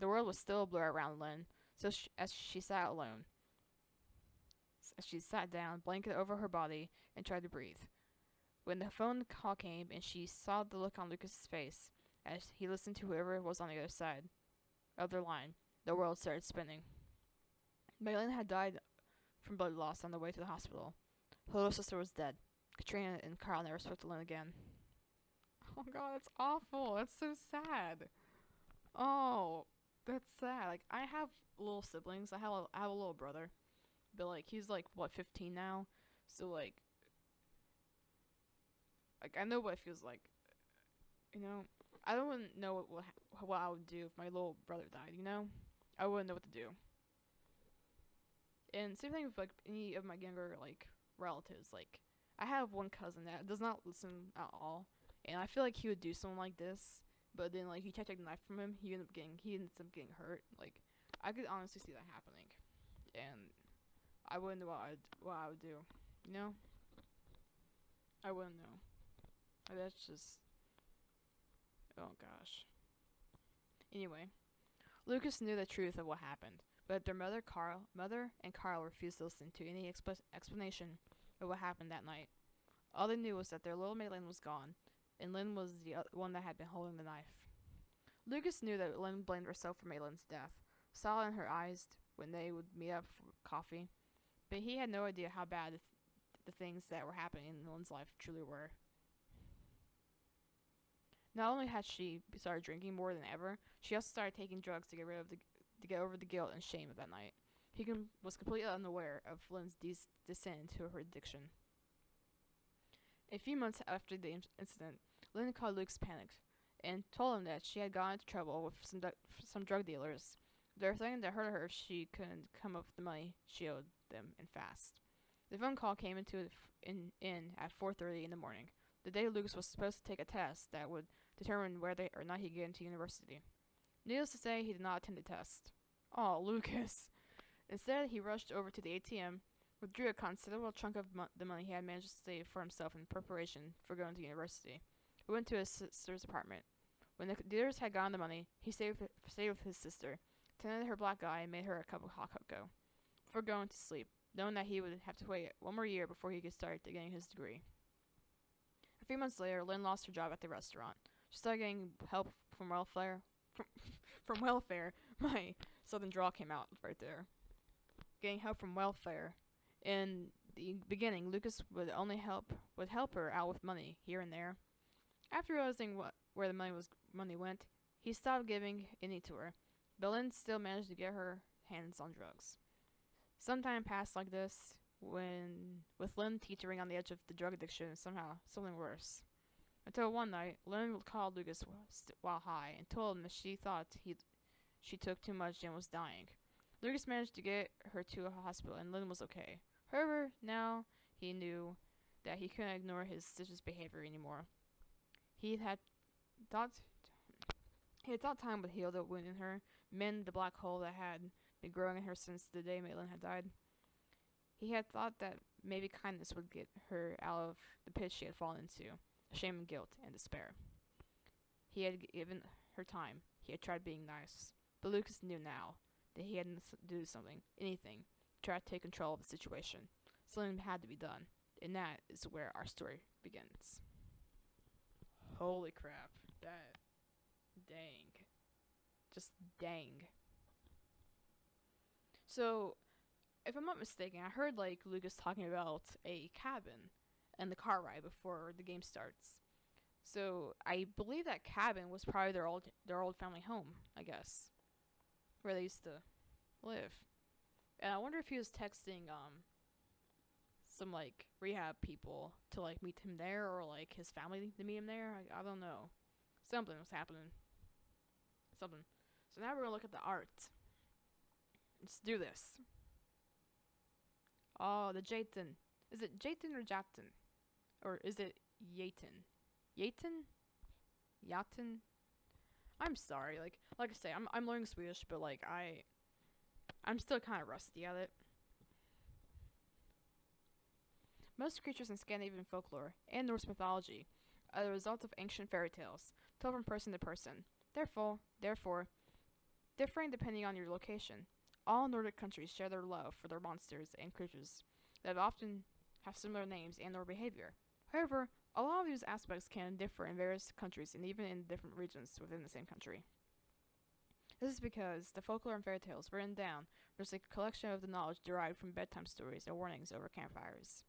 world was still a blur around Lynn, so as she sat alone, as she sat down, blanket over her body, and tried to breathe. When the phone call came and she saw the look on Lucas's face as he listened to whoever was on the other side of their line, the world started spinning. Malin had died from blood loss on the way to the hospital. Her little sister was dead. Katrina and Carl never spoke to Lynn again. Oh god, that's awful. That's so sad. Oh, that's sad. Like, I have little siblings. I have a little brother. But, like, he's, like, what, 15 now? So, like, I know what it feels like. You know? I don't know what I would do if my little brother died, you know? I wouldn't know what to do. And same thing with, like, any of my younger, like, relatives. Like, I have one cousin that does not listen at all. And I feel like he would do something like this. But then, like, you try to take the knife from him, he ends up getting hurt. Like, I could honestly see that happening. And I wouldn't know what I would do. You know? I wouldn't know. That's just... Oh, gosh. Anyway. Lucas knew the truth of what happened, but their mother and Carl refused to listen to any explanation of what happened that night. All they knew was that their little Malin was gone, and Lynn was the one that had been holding the knife. Lucas knew that Lynn blamed herself for Malin's death, saw it in her eyes when they would meet up for coffee, but he had no idea how bad the things that were happening in Lynn's life truly were. Not only had she started drinking more than ever, she also started taking drugs to get over the guilt and shame of that night. He was completely unaware of Lynn's descent into her addiction. A few months after the incident, Lynn called Lucas panicked and told him that she had gotten into trouble with some drug dealers. They were threatening to hurt her if she couldn't come up with the money she owed them and fast. The phone call came in at 4:30 in the morning, the day Lucas was supposed to take a test that would determine whether or not he'd get into university. Needless to say, he did not attend the test. Oh, Lucas. Instead, he rushed over to the ATM, withdrew a considerable chunk of the money he had managed to save for himself in preparation for going to university. He went to his sister's apartment. When the dealers had gotten the money, he stayed with his sister, tended her black eye, and made her a cup of hot cocoa before going to sleep, knowing that he would have to wait one more year before he could start getting his degree. A few months later, Lynn lost her job at the restaurant. She started getting help from welfare. From welfare. My southern drawl came out right there. Getting help from welfare. In the beginning, Lucas would help her out with money here and there. After realizing where the money went, he stopped giving any to her. But Lynn still managed to get her hands on drugs. Some time passed like this, with Lynn teetering on the edge of the drug addiction and somehow something worse. Until one night, Lynn called Lucas while high and told him that she thought she took too much and was dying. Lucas managed to get her to a hospital and Lynn was okay. However, now he knew that he couldn't ignore his sister's behavior anymore. He had thought time would heal the wound in her, mend the black hole that had been growing in her since the day Malin had died. He had thought that maybe kindness would get her out of the pit she had fallen into, shame and guilt and despair. He had given her time. He had tried being nice. But Lucas knew now that he had to do something, anything, to try to take control of the situation. Something had to be done. And that is where our story begins. Holy crap. That... Dang. Just dang. So, if I'm not mistaken, I heard, like, Lucas talking about a cabin and the car ride before the game starts. So, I believe that cabin was probably their old family home, I guess. Where they used to live. And I wonder if he was texting, some, like, rehab people to, like, meet him there, or, like, his family to meet him there. I don't know. Something was happening. Something. So now we're gonna look at the art. Let's do this. Oh, the Jayton. Is it Jayton or Jatin? Or is it Yaten? Yaten? Yaten? I'm sorry. Like I say, I'm learning Swedish, but like I'm still kind of rusty at it. Most creatures in Scandinavian folklore and Norse mythology are the result of ancient fairy tales, told from person to person. Therefore, differing depending on your location. All Nordic countries share their love for their monsters and creatures that often have similar names and/or behavior. However, a lot of these aspects can differ in various countries and even in different regions within the same country. This is because the folklore and fairy tales written down was a collection of the knowledge derived from bedtime stories and warnings over campfires.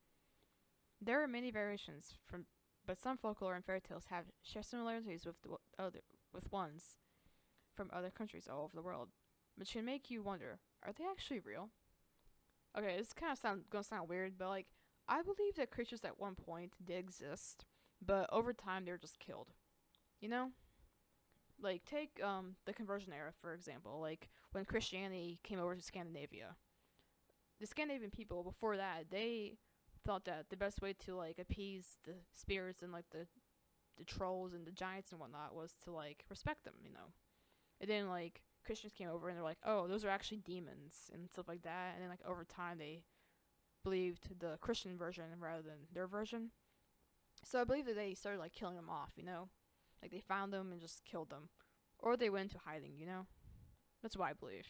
There are many variations from, but some folklore and fairy tales share similarities with ones from other countries all over the world, which can make you wonder: are they actually real? Okay, this kind of gonna sound weird, but like I believe that creatures at one point did exist, but over time they were just killed. You know, like take the conversion era for example. Like when Christianity came over to Scandinavia, the Scandinavian people before that they thought that the best way to like appease the spirits and like the trolls and the giants and whatnot was to like respect them. And then like Christians came over and they're like, oh, those are actually demons and stuff like that. And then like over time they believed the Christian version rather than their version. So I believe that they started like killing them off. Like they found them and just killed them, or they went into hiding. That's what I believe.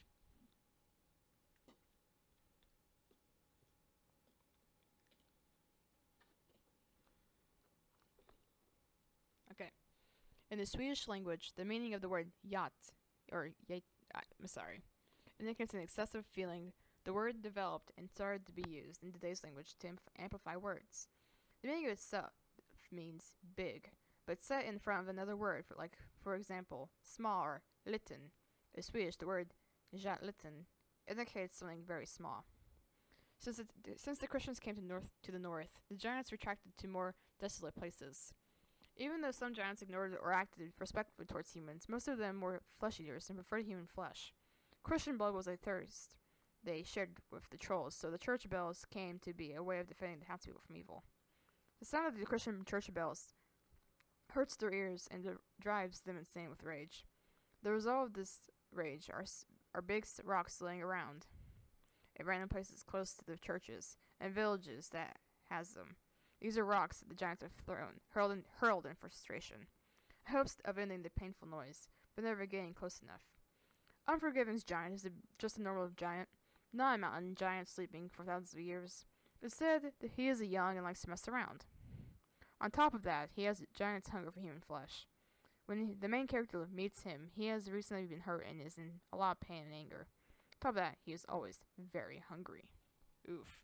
Okay. In the Swedish language, the meaning of the word yacht or yate, I'm sorry, indicates an excessive feeling. The word developed and started to be used in today's language to amplify words. The meaning of itself means big, but set in front of another word for example, small or liten. In Swedish, the word liten indicates something very small. Since the Christians came to the north, the giants retracted to more desolate places. Even though some giants ignored or acted respectfully towards humans, most of them were flesh eaters and preferred human flesh. Christian blood was a thirst they shared with the trolls, so the church bells came to be a way of defending the townspeople from evil. The sound of the Christian church bells hurts their ears and drives them insane with rage. The result of this rage are big rocks laying around at random places close to the churches and villages that has them. These are rocks that the giants have hurled in frustration, hopes of ending the painful noise, but never getting close enough. Unforgiving's giant is just a normal giant, not a mountain giant sleeping for thousands of years. Instead, he is young and likes to mess around. On top of that, he has a giant's hunger for human flesh. When the main character meets him, he has recently been hurt and is in a lot of pain and anger. On top of that, he is always very hungry. Oof.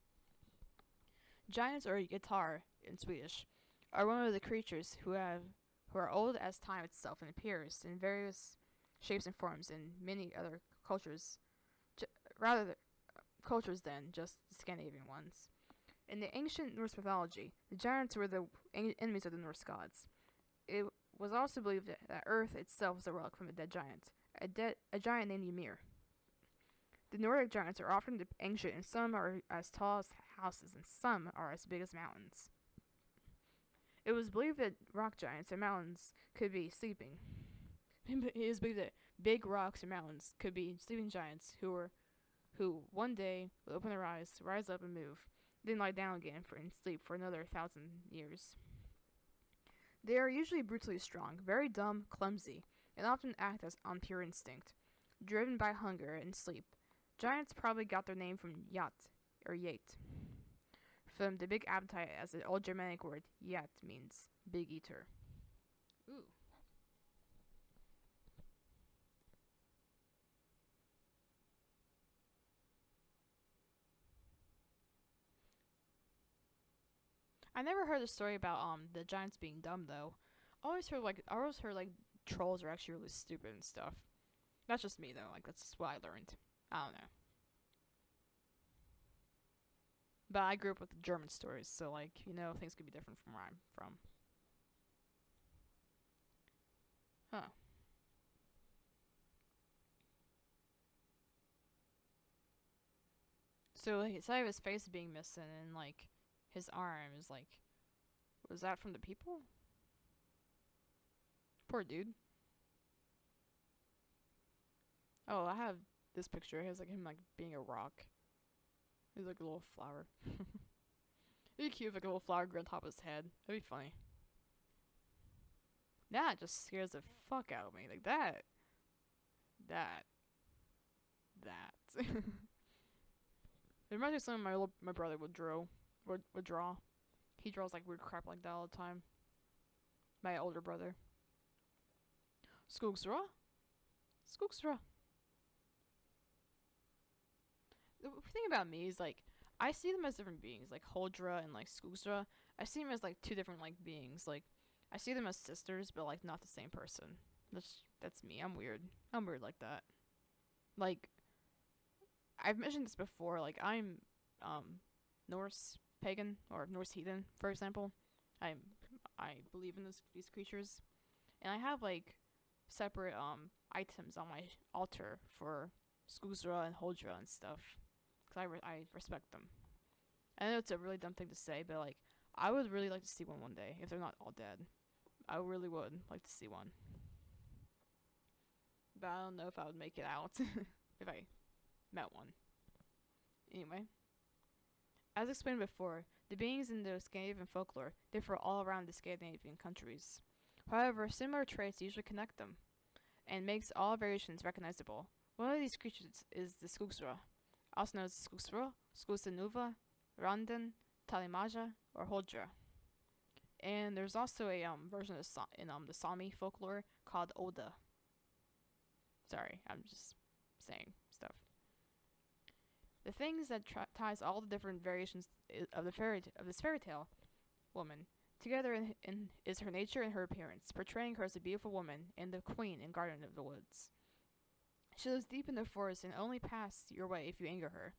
Giants, or gitar in Swedish, are one of the creatures who are old as time itself and appears in various shapes and forms in many other cultures, cultures than just the Scandinavian ones. In the ancient Norse mythology, the giants were the enemies of the Norse gods. It was also believed that Earth itself was a relic from a dead giant, a giant named Ymir. The Nordic giants are often ancient, and some are as tall as houses, and some are as big as mountains. It was believed that rock giants and mountains could be sleeping. It is believed that big rocks and mountains could be sleeping giants who one day would open their eyes, rise up and move, then lie down again and sleep for another 1,000 years. They are usually brutally strong, very dumb, clumsy, and often act on pure instinct, driven by hunger and sleep. Giants probably got their name from yacht, or yate, from the big appetite, as the old Germanic word yat means big eater. Ooh. I never heard the story about the giants being dumb though. I always heard like trolls are actually really stupid and stuff. That's just me though. Like that's just what I learned. I don't know. But I grew up with the German stories, so like things could be different from where I'm from. Huh. So like, side of his face being missing and like his arm is like, was that from the people? Poor dude. Oh, I have this picture. It has like him like being a rock. He's like a little flower. It'd be cute if like a little flower grew on top of his head. That'd be funny. That just scares the fuck out of me. Like that. It reminds me of something my brother would draw. He draws like weird crap like that all the time. My older brother. Skogsra? Skogsra. The thing about me is like I see them as different beings, like Holdra and like Skogsra. I see them as like two different like beings. Like I see them as sisters, but like not the same person. That's me. I'm weird. I'm weird like that. Like I've mentioned this before. Like I'm Norse pagan or Norse heathen, for example. I believe in these creatures, and I have like separate items on my altar for Skogsra and Holdra and stuff, cause I respect them. I know it's a really dumb thing to say, but like I would really like to see one day if they're not all dead. I really would like to see one, but I don't know if I would make it out if I met one. Anyway, as explained before, the beings in the Scandinavian folklore differ all around the Scandinavian countries. However, similar traits usually connect them, and makes all variations recognizable. One of these creatures is the Skogsra, also known as Skogsra, Skogsenuva, Randen, Talimaja, or Holdra. And there's also a version of in the Sami folklore called Oda. Sorry, I'm just saying stuff. The things that ties all the different variations of this fairy tale woman together is her nature and her appearance, portraying her as a beautiful woman and the queen and guardian of the woods. She lives deep in the forest and only pass your way if you anger her.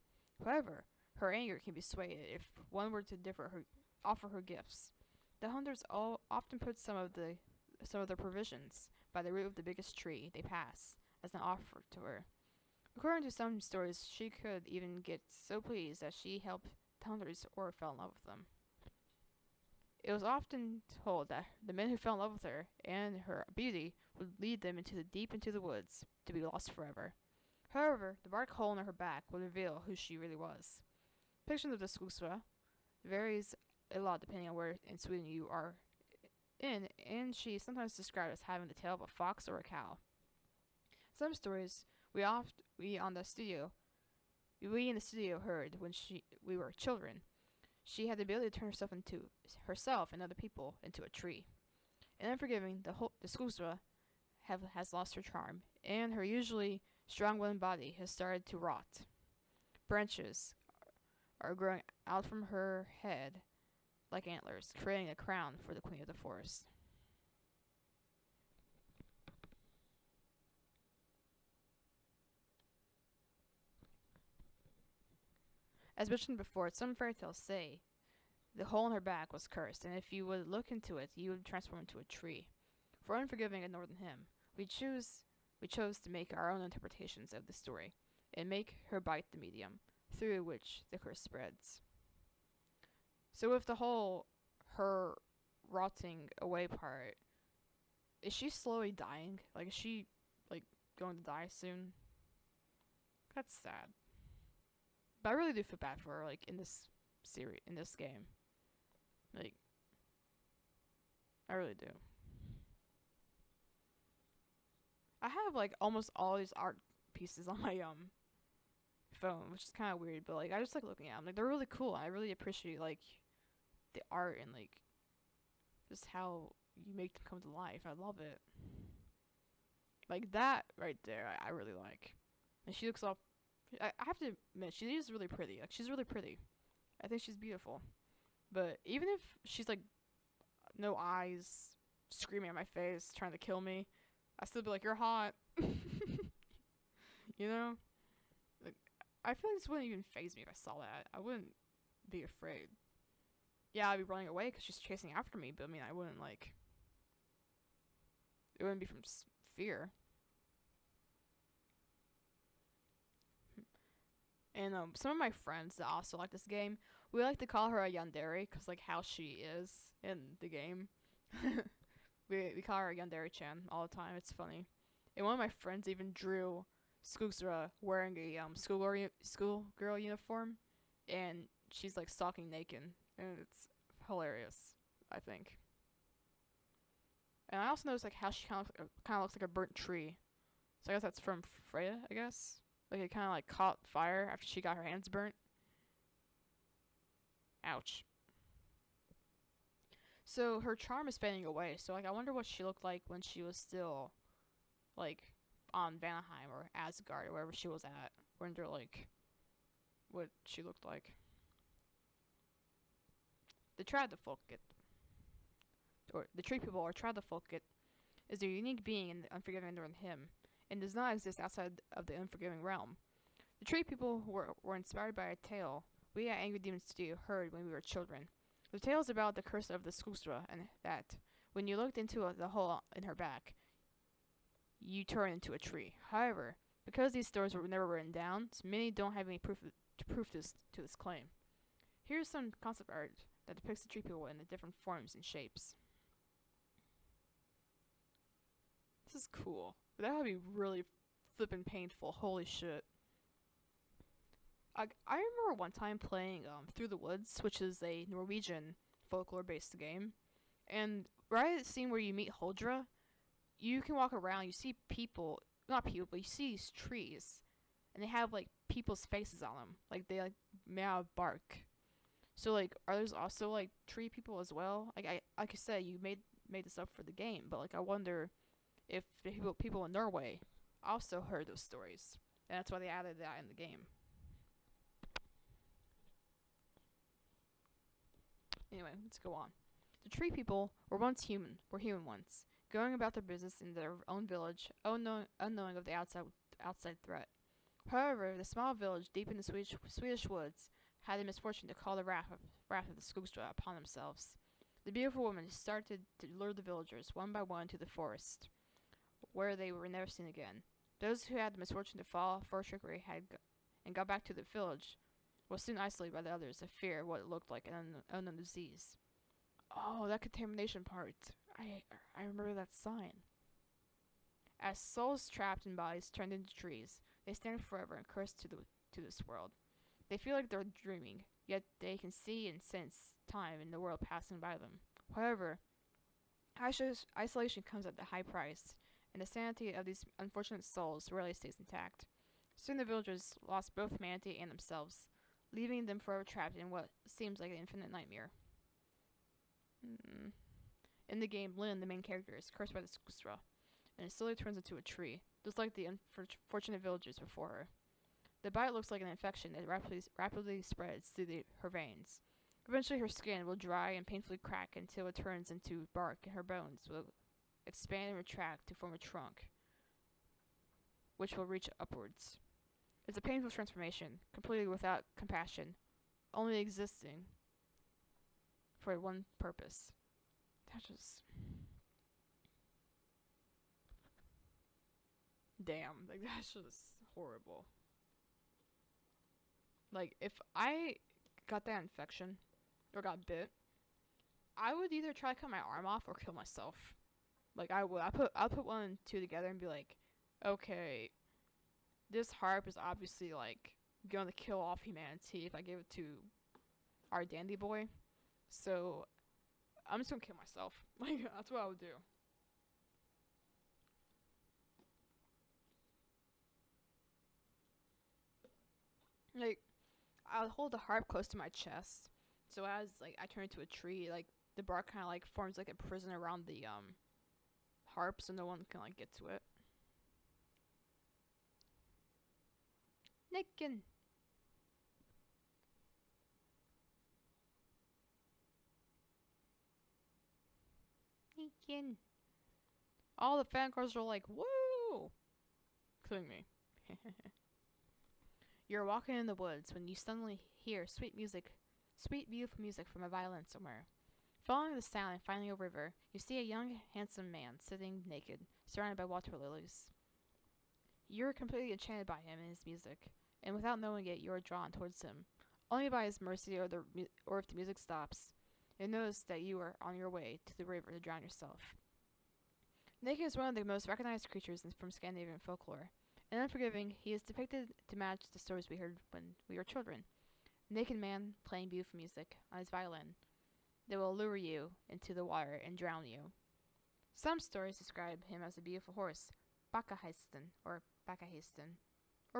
However, her anger can be swayed if one were to offer her gifts. The hunters often put some of their provisions by the root of the biggest tree they pass as an offer to her. According to some stories, she could even get so pleased that she helped the hunters or fell in love with them. It was often told that the men who fell in love with her and her beauty would lead them deep into the woods to be lost forever. However, the bark hole in her back would reveal who she really was. Pictures of the Skogsra varies a lot depending on where in Sweden you are in, and she is sometimes described as having the tail of a fox or a cow. Some stories we in the studio heard when we were children. She had the ability to turn herself and other people into a tree. In Unforgiving, the Skogsra has lost her charm, and her usually strong-willed body has started to rot. Branches are growing out from her head like antlers, creating a crown for the queen of the forest. As mentioned before, some fairy tales say the hole in her back was cursed, and if you would look into it, you would transform into a tree. For Unforgiving a Northern Hymn, we chose to make our own interpretations of the story, and make her bite the medium, through which the curse spreads. So with the whole her rotting away part, is she slowly dying? Like, is she, like, going to die soon? That's sad. But I really do feel bad for her, like, in this game. Like, I really do. I have, like, almost all these art pieces on my, phone, which is kind of weird, but, like, I just like looking at them. Like, they're really cool. I really appreciate, like, the art and, like, just how you make them come to life. I love it. Like, that right there, I really like. And she looks all... I have to admit, she is really pretty. Like, she's really pretty. I think she's beautiful. But even if she's, like, no eyes, screaming at my face, trying to kill me, I'd still be like, you're hot. You know? Like, I feel like this wouldn't even faze me if I saw that. I wouldn't be afraid. Yeah, I'd be running away because she's chasing after me, but I mean, I wouldn't, like... It wouldn't be from fear. And some of my friends that also like this game, we like to call her a yandere because, like, how she is in the game. we call her a yandere-chan all the time. It's funny. And one of my friends even drew Skogsra wearing a schoolgirl uniform, and she's, like, stark, naked, and it's hilarious, I think. And I also noticed like how she kind of looks like a burnt tree. So I guess that's from Freya, I guess. Like it kind of like caught fire after she got her hands burnt. Ouch. So her charm is fading away. So like I wonder what she looked like when she was still like on Vanaheim or Asgard or wherever she was at. Wonder like what she looked like. The Tradafolket, or the tree people or Tradafolket, is a unique being in the Unforgiving Northern Hymn, and does not exist outside of the Unforgiving realm. The tree people were inspired by a tale we at Angry Demon Studio heard when we were children. The tale is about the curse of the Skullstra, and that when you looked into the hole in her back, you turn into a tree. However, because these stories were never written down, so many don't have any proof to this claim. Here's some concept art that depicts the tree people in the different forms and shapes. This is cool. That would be really flippin' painful. Holy shit. I remember one time playing Through the Woods, which is a Norwegian folklore-based game. And right at the scene where you meet Huldra, you can walk around, you see people, not people, but you see these trees. And they have, like, people's faces on them. Like, they, like, may have bark. So, like, are there also, like, tree people as well? Like I said, you made this up for the game, but, like, I wonder if the people in Norway also heard those stories. And that's why they added that in the game. Anyway, let's go on. The tree people were human once, going about their business in their own village, unknowing of the outside threat. However, the small village deep in the Swedish woods had the misfortune to call the wrath of the Skogstra upon themselves. The beautiful woman started to lure the villagers one by one to the forest, where they were never seen again. Those who had the misfortune to fall for trickery and got back to the village was soon isolated by the others of fear of what it looked like an unknown disease. Oh, that contamination part. I remember that sign. As souls trapped in bodies turned into trees, they stand forever and cursed to this world. They feel like they're dreaming, yet they can see and sense time in the world passing by them. However, isolation comes at a high price, and the sanity of these unfortunate souls rarely stays intact. Soon the villagers lost both humanity and themselves, leaving them forever trapped in what seems like an infinite nightmare. In the game, Lynn, the main character, is cursed by the Skustra, and it slowly turns into a tree, just like the unfortunate villagers before her. The bite looks like an infection that rapidly spreads through her veins. Eventually her skin will dry and painfully crack until it turns into bark, and her bones will expand and retract to form a trunk, which will reach upwards. It's a painful transformation, completely without compassion, only existing for one purpose. That's just... damn, like that's just horrible. Like, if I got that infection, or got bit, I would either try to cut my arm off or kill myself. Like, I would. I'll put one and two together and be like, okay, this harp is obviously, like, going to kill off humanity if I give it to our dandy boy. So, I'm just going to kill myself. Like, that's what I would do. Like, I'll hold the harp close to my chest, so as, like, I turn into a tree, like, the bark kind of, like, forms, like, a prison around the, harp, so no one can, like, get to it. Nicken! Nicken! All the fangirls are like, woo! Including me. You're walking in the woods when you suddenly hear sweet, beautiful music from a violin somewhere. Following the sound and finding a river, you see a young, handsome man sitting naked, surrounded by water lilies. You're completely enchanted by him and his music, and without knowing it, you are drawn towards him. Only by his mercy or if the music stops, you notice that you are on your way to the river to drown yourself. Naked is one of the most recognized creatures from Scandinavian folklore. In Unforgiving, he is depicted to match the stories we heard when we were children. A naked man playing beautiful music on his violin that will lure you into the water and drown you. Some stories describe him as a beautiful horse, Bakaheisten, or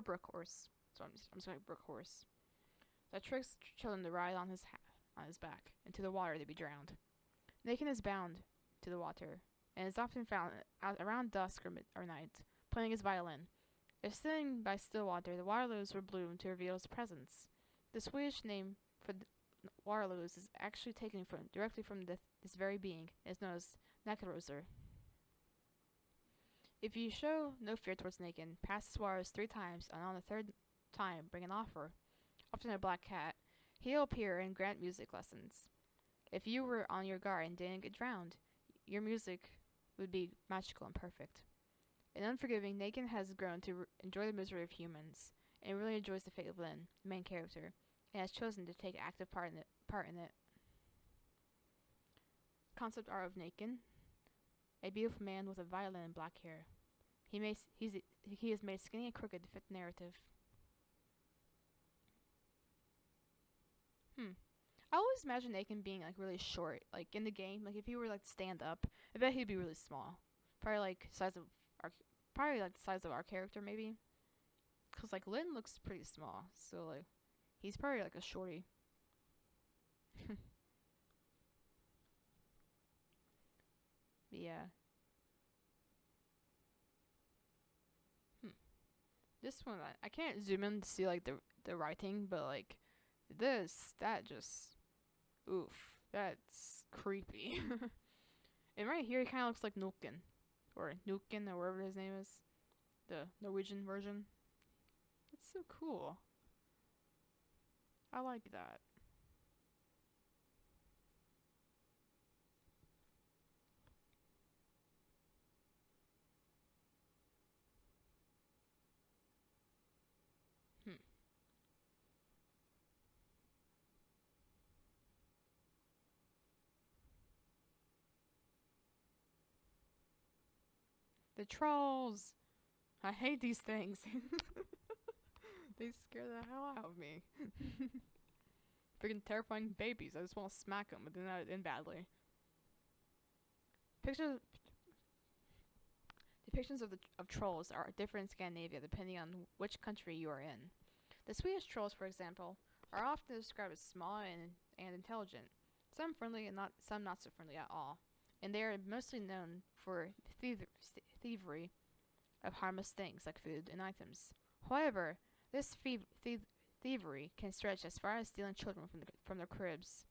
brook horse. So I'm sorry, brook horse. That tricks children to ride on his back into the water to be drowned. Nakin is bound to the water, and is often found out around dusk or night, playing his violin. If sitting by still water, the water lilies will bloom to reveal his presence. The Swedish name for water lilies is actually taken directly from this very being, and is known as Näckrosor. If you show no fear towards Nakin, pass his waters 3 times, and on the 3rd time bring an offer, often a black cat, he'll appear and grant music lessons. If you were on your guard and didn't get drowned, your music would be magical and perfect. In Unforgiving, Nakin has grown to enjoy the misery of humans, and really enjoys the fate of Lynn, the main character, and has chosen to take active part in it. Concept art of Nakin: a beautiful man with a violin and black hair. He is made skinny and crooked to fit the narrative. I always imagine Nakin being like really short, like in the game. Like if he were like to stand up, I bet he'd be really small. Probably like the size of our character maybe. Cause like Lynn looks pretty small, so like he's probably like a shorty. But yeah. This one I can't zoom in to see like the writing, but like that just oof, that's creepy. And right here, he kind of looks like Nukin, or whatever his name is, the Norwegian version. It's so cool. I like that. Hmm. The trolls. I hate these things. They scare the hell out of me. Freaking terrifying babies. I just want to smack them, but then that would end badly. Depictions of trolls are different in Scandinavia depending on which country you are in. The Swedish trolls, for example, are often described as small and intelligent, some friendly and some not so friendly at all, and they are mostly known for thievery of harmless things like food and items. However, this thievery can stretch as far as stealing children from their cribs.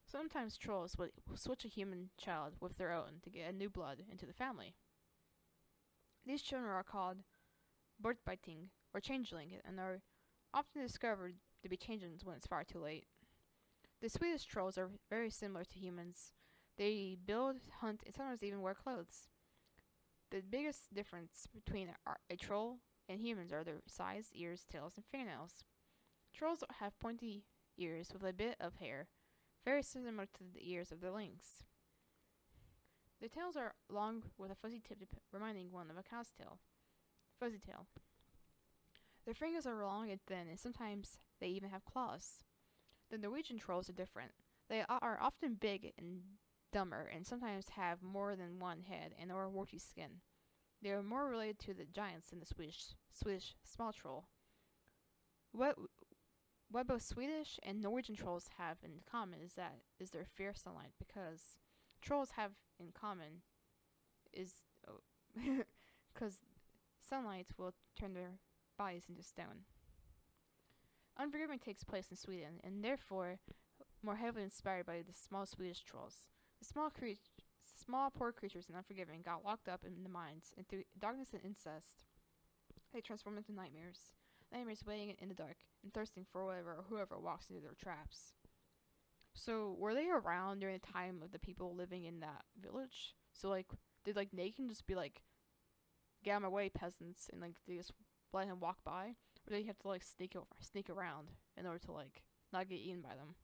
Sometimes trolls will switch a human child with their own to get a new blood into the family. These children are called bortbyting or changeling, and are often discovered to be changelings when it's far too late. The Swedish trolls are very similar to humans. They build, hunt, and sometimes even wear clothes. The biggest difference between a troll and humans are their size, ears, tails, and fingernails. Trolls have pointy ears with a bit of hair, very similar to the ears of the lynx. Their tails are long with a fuzzy tip reminding one of a cow's tail. Fuzzy tail. Their fingers are long and thin, and sometimes they even have claws. The Norwegian trolls are different. They are often big and dumber, and sometimes have more than one head and or warty skin. They are more related to the giants than the Swedish small troll. What both Swedish and Norwegian trolls have in common is their fear of sunlight, because trolls have in common is because sunlight will turn their bodies into stone. Unforgiving takes place in Sweden, and therefore more heavily inspired by the small Swedish trolls. The small poor creatures in Unforgiving got locked up in the mines, and through darkness and incest, they transform into nightmares. Nightmares waiting in the dark and thirsting for whatever or whoever walks into their traps. So, were they around during the time of the people living in that village? So, like, did, like, Nakin just be like, get out of my way, peasants, and, like, they just let him walk by? Or did he have to, like, sneak around in order to, like, not get eaten by them?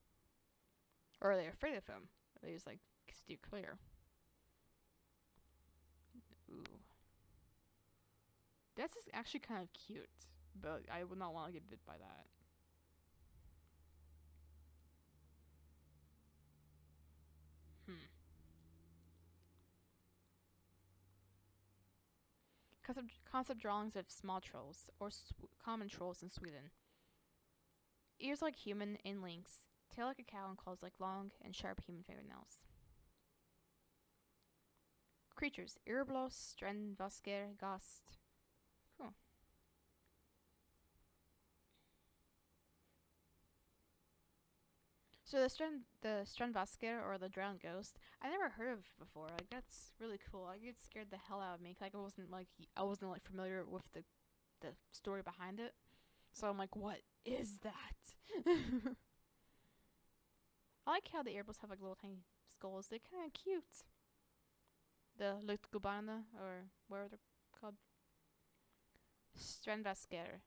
Or are they afraid of him? Or they just, like, steer clear? Ooh. That's actually kind of cute, but I would not want to get bit by that. Concept drawings of small trolls, or common trolls in Sweden. Ears like human and lynx, tail like a cow, and claws like long and sharp human fingernails. Creatures: Iroblos, Strandvasker, Gast. Cool. So the Strandvasker, or the drowned ghost, I never heard of before. Like, that's really cool. Like, it scared the hell out of me. Like, I wasn't like familiar with the story behind it. So I'm like, what is that? I like how the Airbus have like little tiny skulls. They're kind of cute. The Luftgubane, or whatever they're called. Strandvasker,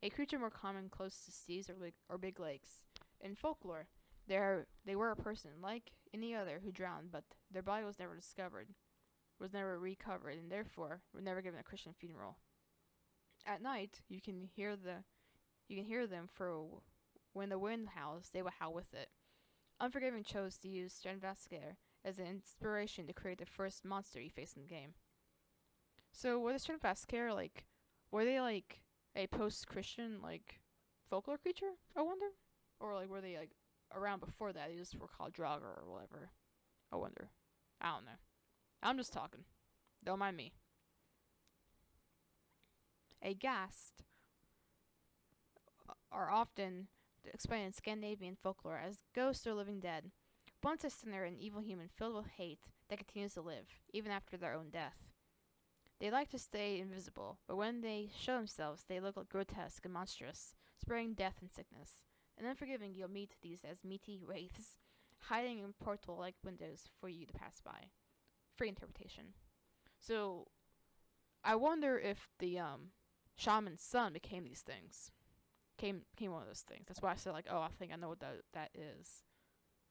a creature more common close to seas or big lakes. In folklore, they were a person like any other who drowned, but their body was never discovered, was never recovered, and therefore were never given a Christian funeral. At night, you can hear them, for when the wind howls, they will howl with it. Unforgiving chose to use Strandvasker as an inspiration to create the first monster you face in the game. So were the Strandvasker were they like a post-Christian like folklore creature, I wonder? Or like were they like around before that? They just were called Draugr or whatever. I wonder. I don't know. I'm just talking. Don't mind me. A ghast are often explained in Scandinavian folklore as ghosts or living dead. Once a sinner, an evil human filled with hate that continues to live, even after their own death. They like to stay invisible, but when they show themselves, they look like grotesque and monstrous, spreading death and sickness. In Unforgiving, you'll meet these as meaty wraiths, hiding in portal-like windows for you to pass by. Free interpretation. So, I wonder if the shaman's son became these things. Came one of those things. That's why I said like, oh, I think I know what that is.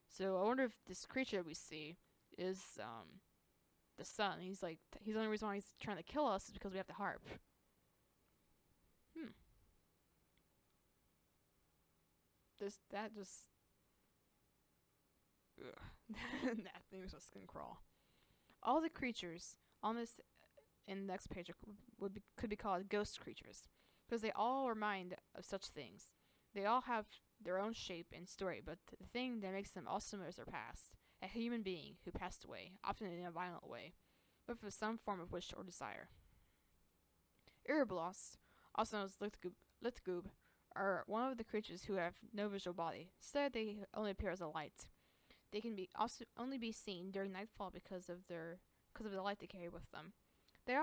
So I wonder if this creature we see is the son. He's the only reason why he's trying to kill us is because we have the harp. That makes my skin crawl. All the creatures on this in the next page could be called ghost creatures, because they all remind of such things. They all have their own shape and story, but the thing that makes them all similar is their past. A human being who passed away, often in a violent way, but for some form of wish or desire. Iroblos, also known as Litgub, are one of the creatures who have no visual body. Instead, they only appear as a light. They can only be seen during nightfall because of the light they carry with them. They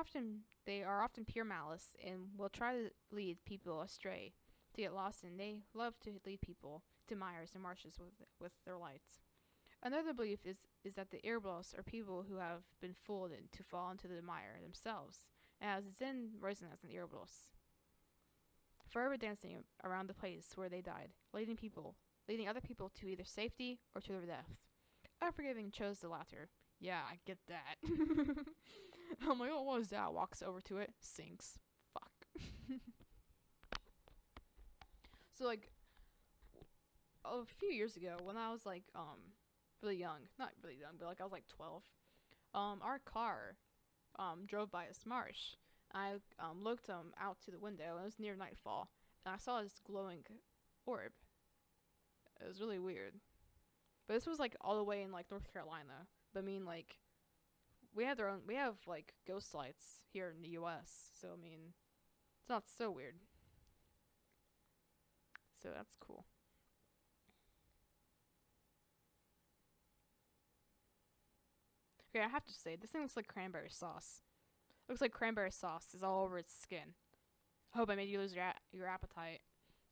are often pure malice and will try to lead people astray, to get lost, and they love to lead people to mires and marshes with their lights. Another belief is that the Iroblos are people who have been fooled to fall into the mire themselves, and as then risen as an Iroblos, forever dancing around the place where they died, leading other people to either safety or to their death. Unforgiving chose the latter. Yeah, I get that. I'm like, oh, what was that? Walks over to it, sinks. Fuck. So like, a few years ago, when I was like really young, not really young, but like I was like 12, our car drove by this marsh. I looked out to the window, and it was near nightfall, and I saw this glowing orb. It was really weird. But this was like all the way in like North Carolina. But I mean, like, we have like ghost lights here in the US, so I mean, it's not so weird. So that's cool. Okay, I have to say, this thing looks like cranberry sauce. Looks like cranberry sauce is all over its skin. I hope I made you lose your appetite.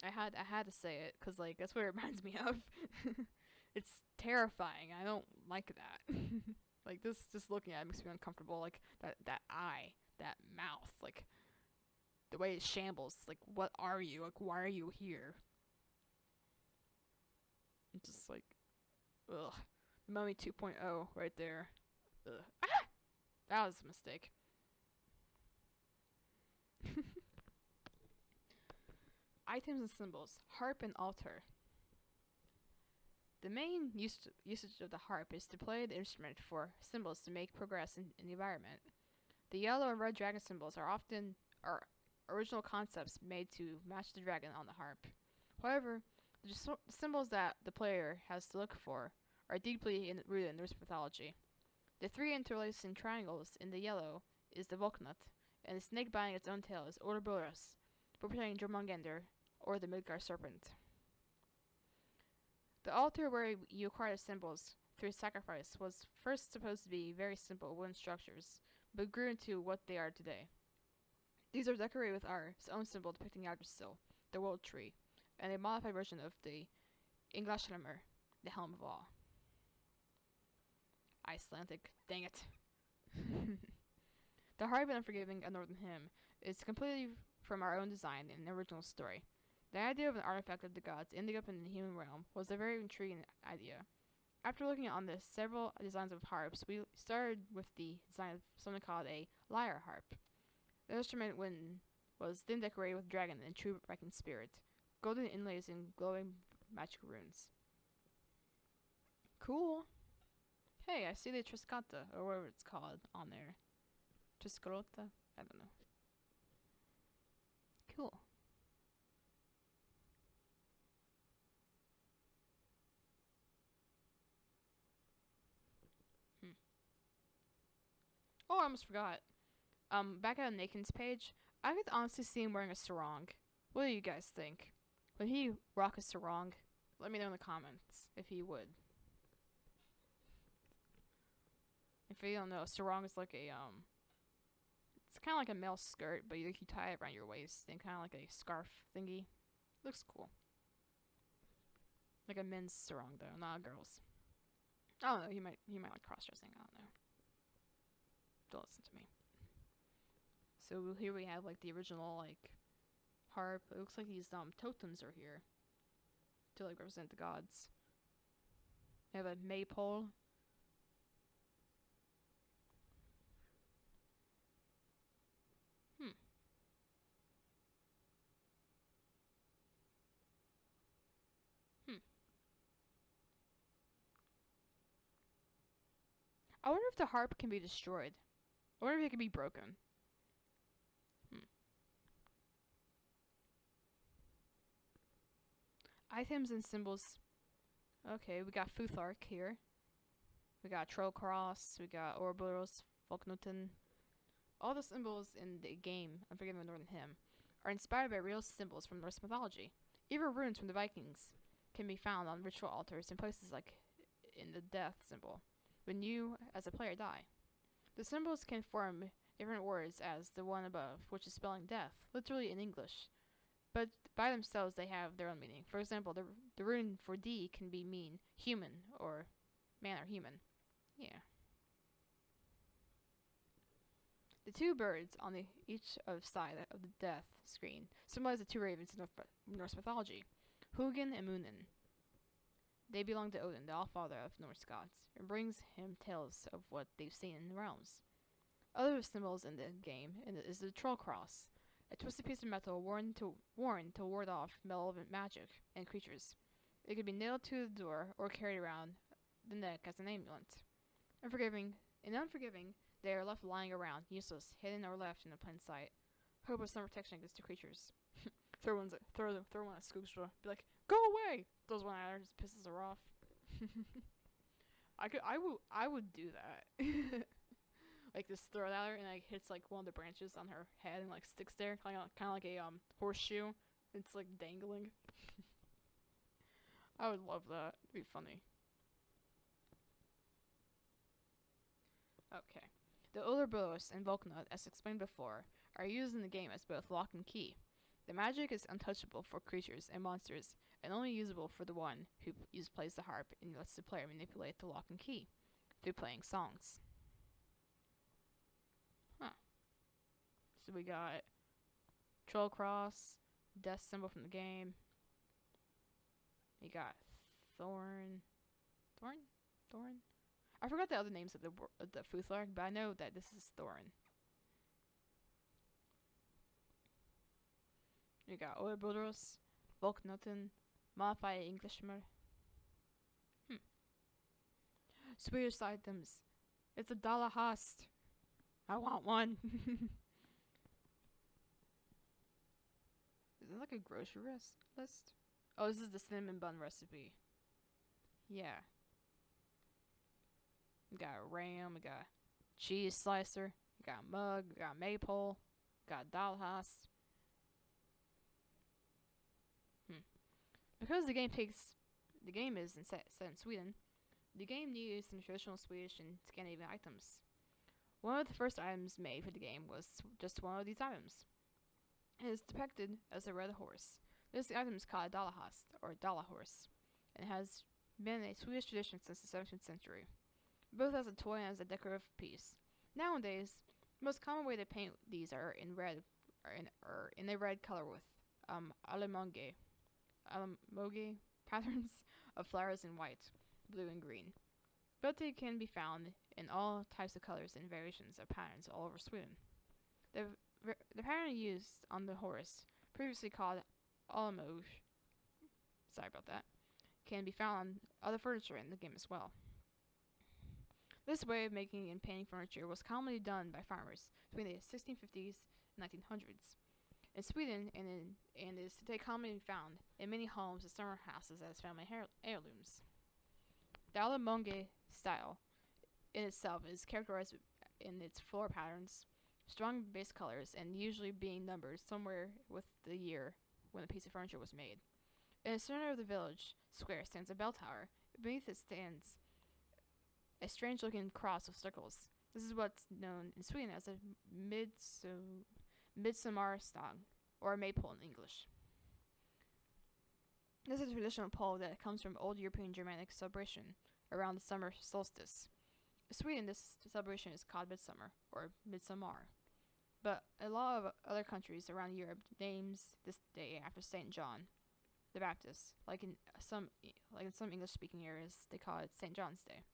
I had to say it, cause like that's what it reminds me of. It's terrifying. I don't like that. Like this, just looking at it makes me uncomfortable. Like that eye, that mouth, like the way it shambles. Like, what are you? Like, why are you here? It's just like, ugh. Mummy 2.0 right there. Ugh. Ah! That was a mistake. Items and symbols. Harp and altar. The main usage of the harp is to play the instrument for symbols to make progress in the environment. The yellow and red dragon symbols are often original concepts made to match the dragon on the harp. However, the symbols that the player has to look for are deeply rooted in Norse mythology. The three interlacing triangles in the yellow is the Volknut, and the snake biting its own tail is Ouroboros, portraying Jormungandr, or the Midgard serpent. The altar where you acquire the symbols through sacrifice was first supposed to be very simple wooden structures, but grew into what they are today. These are decorated with R's own symbol depicting Yggdrasil, the world tree, and a modified version of the Inglashammer, the helm of all. Icelandic, dang it. The harp in Unforgiving, a Northern Hymn, is completely from our own design and original story. The idea of an artifact of the gods ending up in the human realm was a very intriguing idea. After looking on the several designs of harps, we started with the design of something called a lyre harp. The instrument was then decorated with dragon and true Viking spirit, golden inlays and glowing magical runes. Cool. Hey, I see the Triscata, or whatever it's called, on there. Triscarota? I don't know. Cool. Oh, I almost forgot. Back on Nakin's page, I could honestly see him wearing a sarong. What do you guys think? Would he rock a sarong? Let me know in the comments if he would. If you don't know, sarong is like a it's kind of like a male skirt, but you tie it around your waist and kind of like a scarf thingy. Looks cool. Like a men's sarong though, not a girl's. I don't know. He might like cross dressing. I don't know. Don't listen to me. So here we have like the original like harp. It looks like these totems are here to like represent the gods. We have a maypole. I wonder if the harp can be destroyed. I wonder if it can be broken. Items and symbols. Okay, we got Futhark here. We got Troll Cross. We got Ouroboros, Volknuten. All the symbols in the game, Unforgiving Northern Hymn, are inspired by real symbols from Norse mythology. Even runes from the Vikings can be found on ritual altars in places like in the death symbol, when you, as a player, die. The symbols can form different words as the one above, which is spelling death, literally in English. But by themselves, they have their own meaning. For example, the rune for D can mean human, or man or human. Yeah. The two birds on each side of the death screen symbolize the two ravens in Norse mythology, Hugin and Munin. They belong to Odin, the all-father of Norse gods, and brings him tales of what they've seen in the realms. Other symbols in the game is the Troll Cross, a twisted piece of metal worn to ward off malevolent magic and creatures. It could be nailed to the door or carried around the neck as an amulet. In Unforgiving, they are left lying around, useless, hidden or left in plain sight. Hope of some protection against the creatures. throw one at Scoopstra, be like, "Go away!" Throws one at her, just pisses her off. I would do that. Like just throw it at her and like hits like one of the branches on her head and like sticks there, kind of like a horseshoe. It's like dangling. I would love that. It'd be funny. Okay. The Ouroboros and Volknut, as explained before, are used in the game as both lock and key. The magic is untouchable for creatures and monsters, and only usable for the one who plays the harp and lets the player manipulate the lock and key through playing songs. So we got Troll Cross, death symbol from the game. We got Thorn. I forgot the other names of the Futhark, but I know that this is Thorn. We got Ouroboros, Volknuten, modified Englishmer. Swedish items. It's a Dalahast. I want one. Is it like a grocery list? Oh, this is the cinnamon bun recipe. Yeah. We got a ram, we got a cheese slicer, we got a mug, we got a maypole, we got a dollhouse. Because the game is set in Sweden, the game used some traditional Swedish and Scandinavian items. One of the first items made for the game was just one of these items. It is depicted as a red horse. This item is called a dalahast, or dalahorse, and has been a Swedish tradition since the 17th century, both as a toy and as a decorative piece. Nowadays, the most common way to paint these are in red, or in a red color with alamonge patterns of flowers in white, blue, and green. But they can be found in all types of colors and variations of patterns all over Sweden. The pattern used on the horse, previously called alamoge, sorry about that, can be found on other furniture in the game as well. This way of making and painting furniture was commonly done by farmers between the 1650s and 1900s. In Sweden, and is today commonly found in many homes and summer houses as family heirlooms. The alamonge style in itself is characterized in its floor patterns, strong base colors, and usually being numbered somewhere with the year when the piece of furniture was made. In the center of the village square stands a bell tower. Beneath it stands a strange-looking cross with circles. This is what's known in Sweden as a midsommarstång, or a maypole in English. This is a traditional pole that comes from old European Germanic celebration around the summer solstice. In Sweden, this celebration is called midsummer, or midsommar. But a lot of other countries around Europe names this day after Saint John the Baptist. Like in some English-speaking areas, they call it Saint John's Day.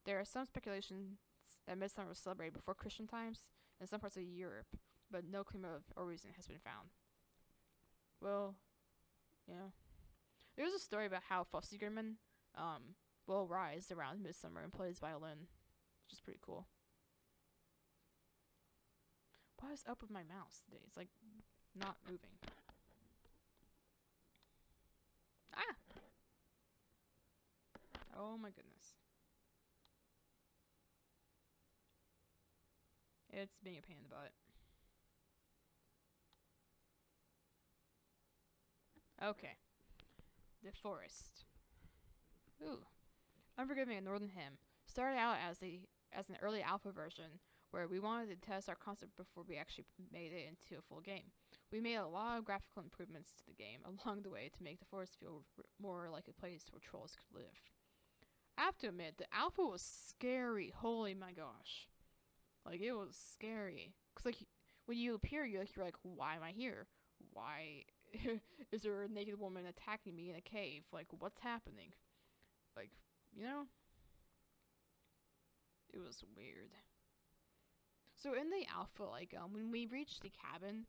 There are some speculations that midsummer was celebrated before Christian times in some parts of Europe, but no clear motive or reason has been found. Well, yeah. There's a story about how Fossigurman will rise around midsummer and plays violin, which is pretty cool. What is up with my mouse today? It's like not moving. Ah! Oh my goodness. It's being a pain in the butt. Okay. The forest. Ooh. Unforgiving a Northern Hymn started out as an early alpha version where we wanted to test our concept before we actually made it into a full game. We made a lot of graphical improvements to the game along the way to make the forest feel more like a place where trolls could live. I have to admit, the alpha was scary. Holy my gosh. Like, it was scary. Because, like, when you appear, you're like, why am I here? Why is there a naked woman attacking me in a cave? Like, what's happening? Like, you know? It was weird. So in the alpha, like, when we reach the cabin,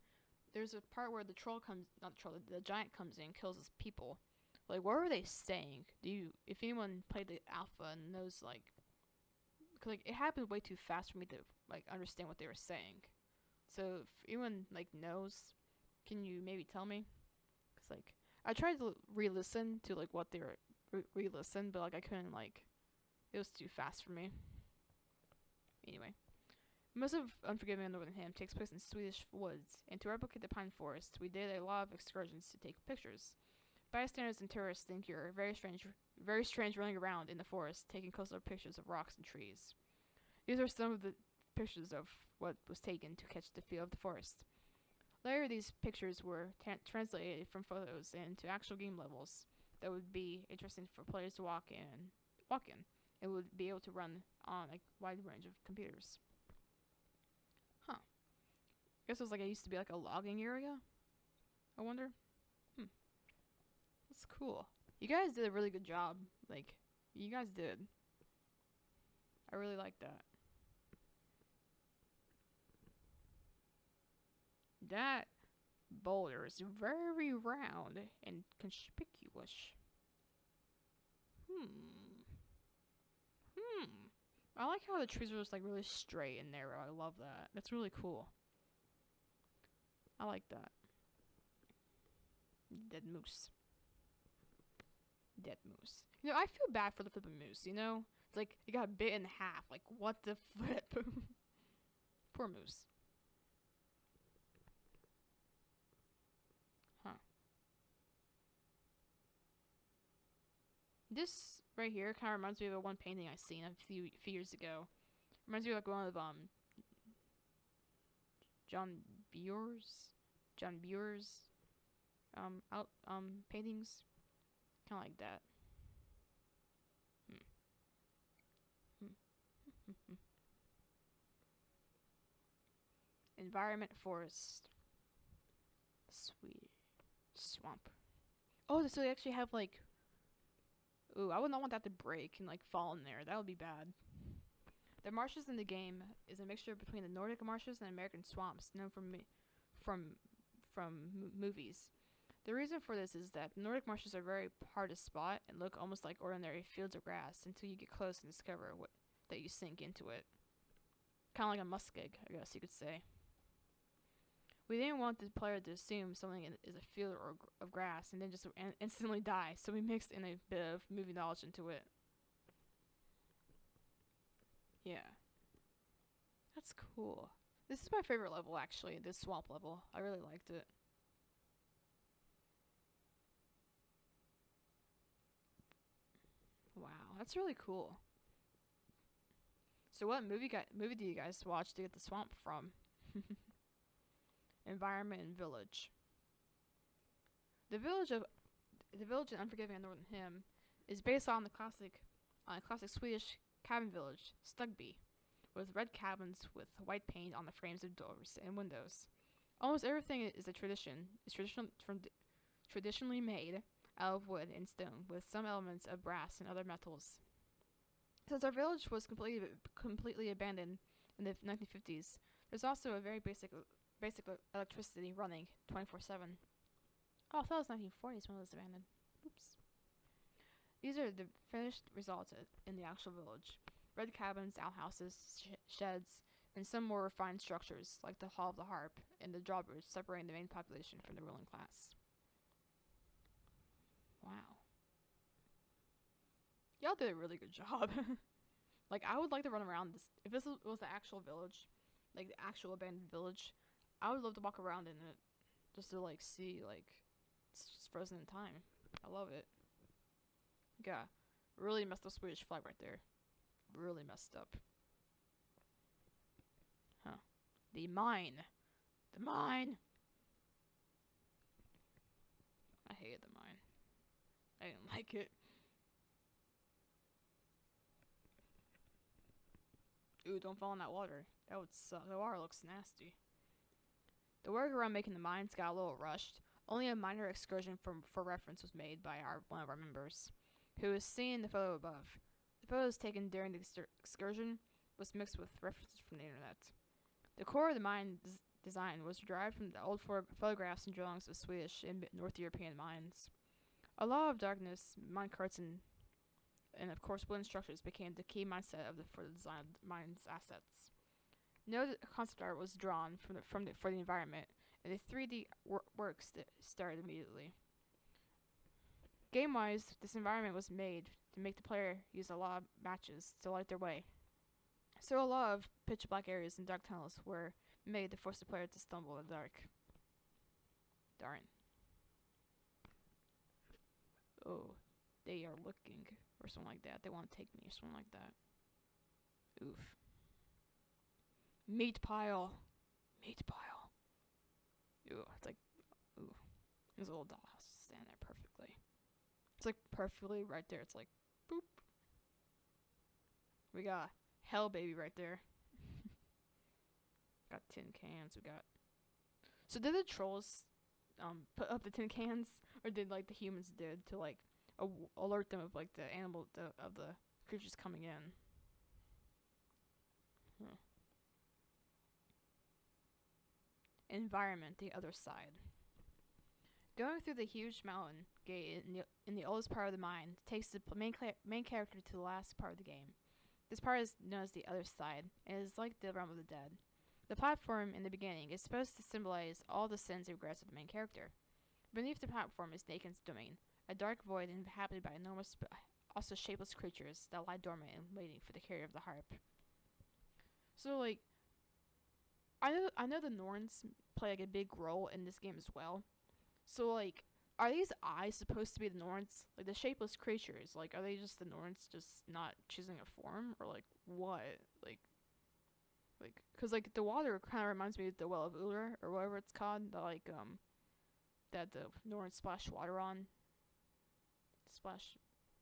there's a part where the giant comes in and kills his people. Like, what were they saying? If anyone played the alpha and knows, like, cause, like, it happened way too fast for me to, like, understand what they were saying. So if anyone, like, knows, can you maybe tell me? Cause, like, I tried to re-listen to, like, what they were re-listen, but, like, I couldn't, like, it was too fast for me. Anyway. Most of Unforgiving a Northern Hymn takes place in Swedish woods, and to replicate the pine forest, we did a lot of excursions to take pictures. Bystanders and tourists think you're very strange running around in the forest, taking close-up pictures of rocks and trees. These are some of the pictures of what was taken to catch the feel of the forest. Later, these pictures were translated from photos into actual game levels that would be interesting for players to walk in, and would be able to run on a wide range of computers. Huh. I guess it was like it used to be like a logging area? I wonder. That's cool. You guys did a really good job. Like, you guys did. I really like that. That boulder is very round and conspicuous. I like how the trees are just like really straight and narrow. I love that. That's really cool. I like that. Dead moose. Dead moose. You know, I feel bad for the flipping moose, you know? It's like, it got bit in half. Like, what the flip? Poor moose. Huh. This right here kind of reminds me of one painting I seen a few years ago. Reminds me of like one of John Bure's paintings. Kind of like that. Environment, forest, sweet swamp. Oh, so they actually have like. Ooh, I would not want that to break and like fall in there. That would be bad. The marshes in the game is a mixture between the Nordic marshes and American swamps, known from movies. The reason for this is that Nordic marshes are very hard to spot and look almost like ordinary fields of grass until you get close and discover that you sink into it. Kind of like a muskeg, I guess you could say. We didn't want the player to assume something is a field of grass and then just instantly die, so we mixed in a bit of movie knowledge into it. Yeah. That's cool. This is my favorite level, actually, this swamp level. I really liked it. Wow, that's really cool. So what movie do you guys watch to get the swamp from? Environment and village. The village in Unforgiving Northern Hymn is based on a classic Swedish cabin village, Stugby, with red cabins with white paint on the frames of doors and windows. Almost everything is traditionally made out of wood and stone, with some elements of brass and other metals. Since our village was completely abandoned in the 1950s, there's also a very basic electricity running 24/7. Oh, I thought it was 1940s when it was abandoned. Oops. These are the finished results in the actual village. Red cabins, outhouses, sheds, and some more refined structures, like the Hall of the Harp and the drawbridge separating the main population from the ruling class. Wow. Y'all did a really good job. Like, I would like to run around this. If this was the actual village, like the actual abandoned village, I would love to walk around in it just to, like, see, like, it's just frozen in time. I love it. Yeah. Really messed up Swedish flag right there. Really messed up. Huh. The mine. The mine! I hated the mine. I didn't like it. Ooh, don't fall in that water. That would suck. The water looks nasty. The work around making the mines got a little rushed. Only a minor excursion for reference was made by one of our members, who is seen in the photo above. The photos taken during the excursion was mixed with references from the internet. The core of the mine design was derived from the old photographs and drawings of Swedish and North European mines. A law of darkness, mine carts, and of course wooden structures became the key mindset for the design of the mine's assets. No concept art was drawn for the environment, and the 3D works started immediately. Game-wise, this environment was made to make the player use a lot of matches to light their way. So a lot of pitch black areas and dark tunnels were made to force the player to stumble in the dark. Darn. Oh, they are looking, or something like that. They want to take me, or something like that. Oof. Meat pile. Meat pile. Ooh, it's like, ooh. There's a little dollhouse standing there perfectly. It's like perfectly right there. It's like, boop. We got Hell Baby right there. Got tin cans. We got. So did the trolls put up the tin cans, or did like the humans did to like alert them of like the of the creatures coming in? Huh. Environment, the other side. Going through the huge mountain gate in the oldest part of the mine takes the main character to the last part of the game. This part is known as the other side, and is like the realm of the dead. The platform in the beginning is supposed to symbolize all the sins and regrets of the main character. Beneath the platform is Nakin's domain, a dark void inhabited by enormous but also shapeless creatures that lie dormant and waiting for the carrier of the harp. So like, I know the Norns play like a big role in this game as well. So like, are these eyes supposed to be the Norns? Like the shapeless creatures? Like, are they just the Norns just not choosing a form, or like what? Cause like the water kind of reminds me of the Well of Uller or whatever it's called. That the Norns splash water on.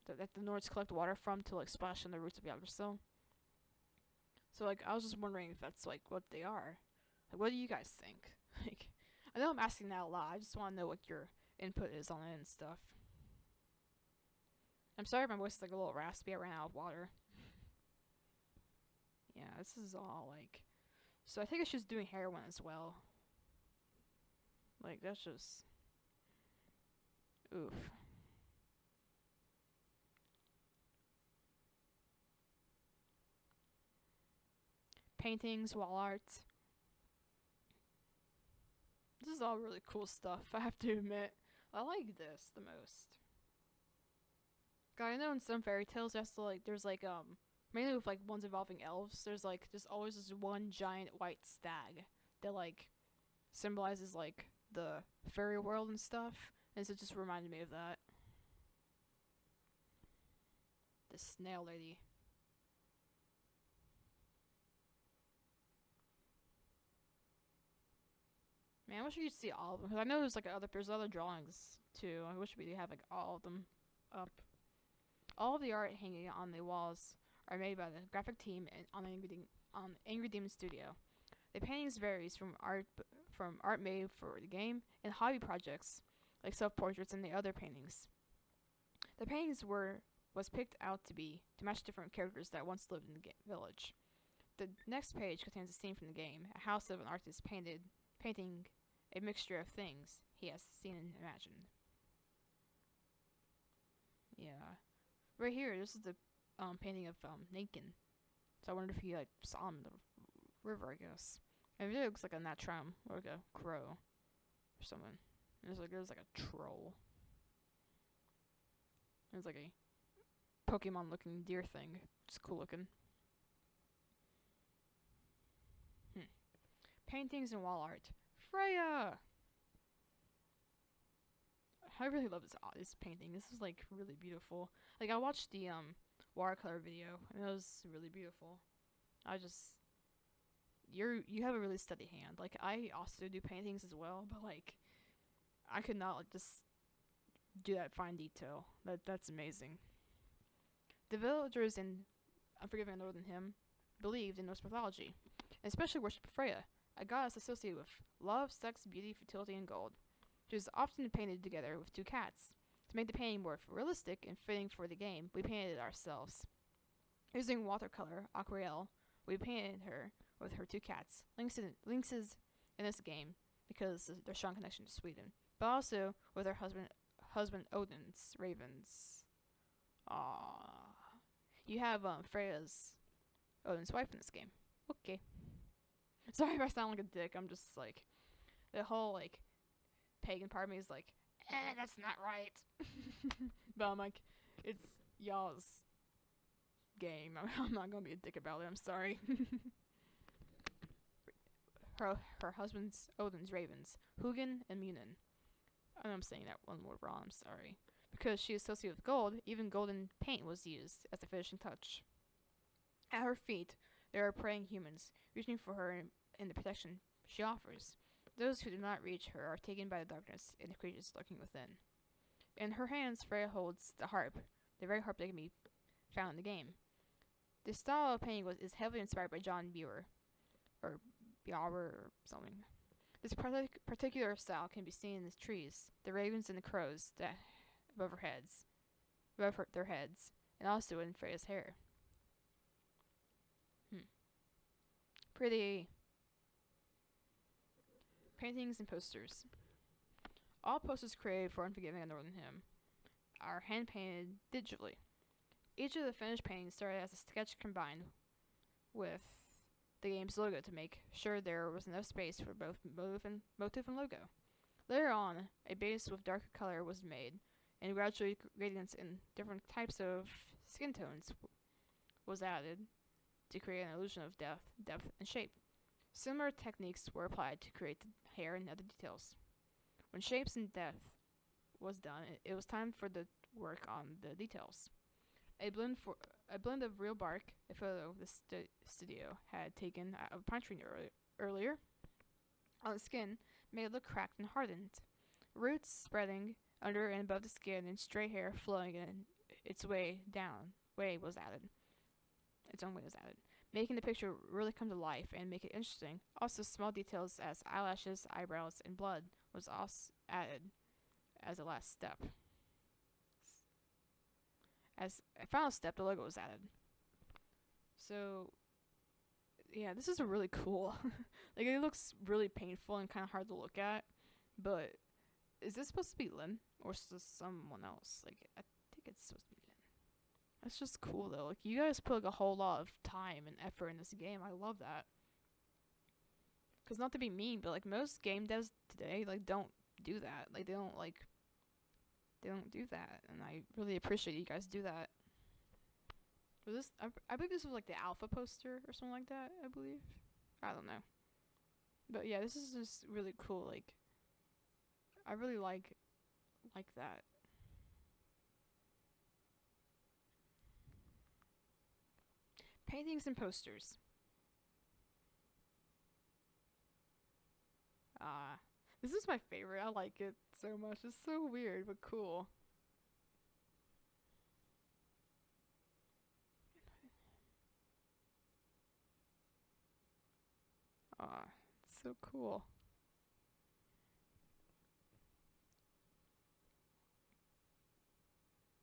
That the Nords collect water from to like splash on the roots of Yggdrasil. So like, I was just wondering if that's like what they are. Like, what do you guys think? Like, I know I'm asking that a lot. I just want to know what your input is on it and stuff. I'm sorry if my voice is like a little raspy. I ran out of water. Yeah, this is all like. So I think she's doing heroin as well. Like, that's just. Oof. Paintings, wall art. This is all really cool stuff, I have to admit. I like this the most. God, I know in some fairy tales, there's mainly with like ones involving elves, there's always this one giant white stag that like symbolizes like the fairy world and stuff, and so it just reminded me of that. This snail lady. Man, I wish you could see all of them, because I know there's other drawings too. I wish we could have like all of them up. All of the art hanging on the walls are made by the graphic team on Angry Demon Studio. The paintings varies from art made for the game and hobby projects like self-portraits and the other paintings. The paintings was picked out to match different characters that once lived in the village. The next page contains a scene from the game, a house of an artist painting a mixture of things he has seen and imagined. Yeah. Right here, this is the painting of Nakin. So I wondered if he like saw him in the river, I guess. And it really looks like a Natram, or like a crow, or someone. There's like a troll. There's like a Pokemon looking deer thing. Just cool looking. Paintings and wall art. Freya! I really love this painting. This is like really beautiful. Like, I watched the watercolor video and it was really beautiful. You have a really steady hand. Like, I also do paintings as well, but like I could not like just do that fine detail. That's amazing. The villagers in Unforgiving Northern Hymn believed in Norse mythology, and especially worshipped Freya, a goddess associated with love, sex, beauty, fertility, and gold. She was often painted together with two cats. To make the painting more realistic and fitting for the game, we painted it ourselves. Using watercolor, aquarelle, we painted her with her two cats. Lynx is in this game because of their strong connection to Sweden, but also with her husband Odin's ravens. Aww. You have Freya's Odin's wife in this game. Okay. Sorry if I sound like a dick. I'm just like, the whole like pagan part of me is like, that's not right. But I'm like, it's y'all's game. I'm not gonna be a dick about it. I'm sorry. her husband's Odin's ravens, Hugin and Munin. I know I'm saying that one word wrong. I'm sorry. Because she is associated with gold, even golden paint was used as the finishing touch. At her feet, there are praying humans, reaching for her in the protection she offers. Those who do not reach her are taken by the darkness and the creatures lurking within. In her hands, Freya holds the harp, the very harp that can be found in the game. The style of painting is heavily inspired by John Bauer, or something. This particular style can be seen in the trees, the ravens and the crows that above their heads, and also in Freya's hair. Pretty. Paintings and posters. All posters created for Unforgiving a Northern Hymn are hand painted digitally. Each of the finished paintings started as a sketch combined with the game's logo to make sure there was enough space for both motif and logo. Later on, a base with darker color was made, and gradually gradients in different types of skin tones was added to create an illusion of depth, and shape. Similar techniques were applied to create the hair and other details. When shapes and depth was done, it was time for the work on the details. A blend of real bark, a photo the studio had taken of a pine tree earlier, on the skin made it look cracked and hardened. Roots spreading under and above the skin and stray hair flowing in its way down was added. Its own way was added, making the picture really come to life and make it interesting. Also, small details as eyelashes, eyebrows, and blood was also added as a last step. As a final step, the logo was added. So, yeah, this is a really cool. Like, it looks really painful and kind of hard to look at, but is this supposed to be Lynn or is this someone else? Like, I think it's supposed to be Lynn. That's just cool though. Like, you guys put like a whole lot of time and effort in this game. I love that. Cause not to be mean, but like most game devs today, like don't do that. Like they don't do that, and I really appreciate you guys do that. Was this? I believe this was like the alpha poster or something like that. I believe. I don't know. But yeah, this is just really cool. Like, I really like that. Paintings and posters. This is my favorite. I like it so much. It's so weird, but cool. It's so cool.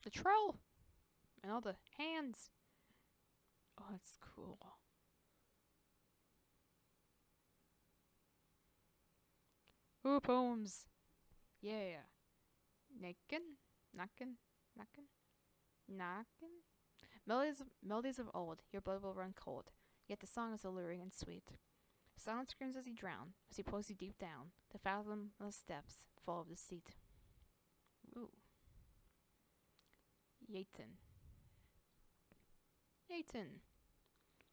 The troll! And all the hands. Oh, it's cool. Ooh, poems. Yeah. Nakin, knockin, knockin, knockin. Melodies of old, your blood will run cold. Yet the song is alluring and sweet. Silence screams as he pulls you deep down, the fathomless depths full of deceit. Ooh. Yaten.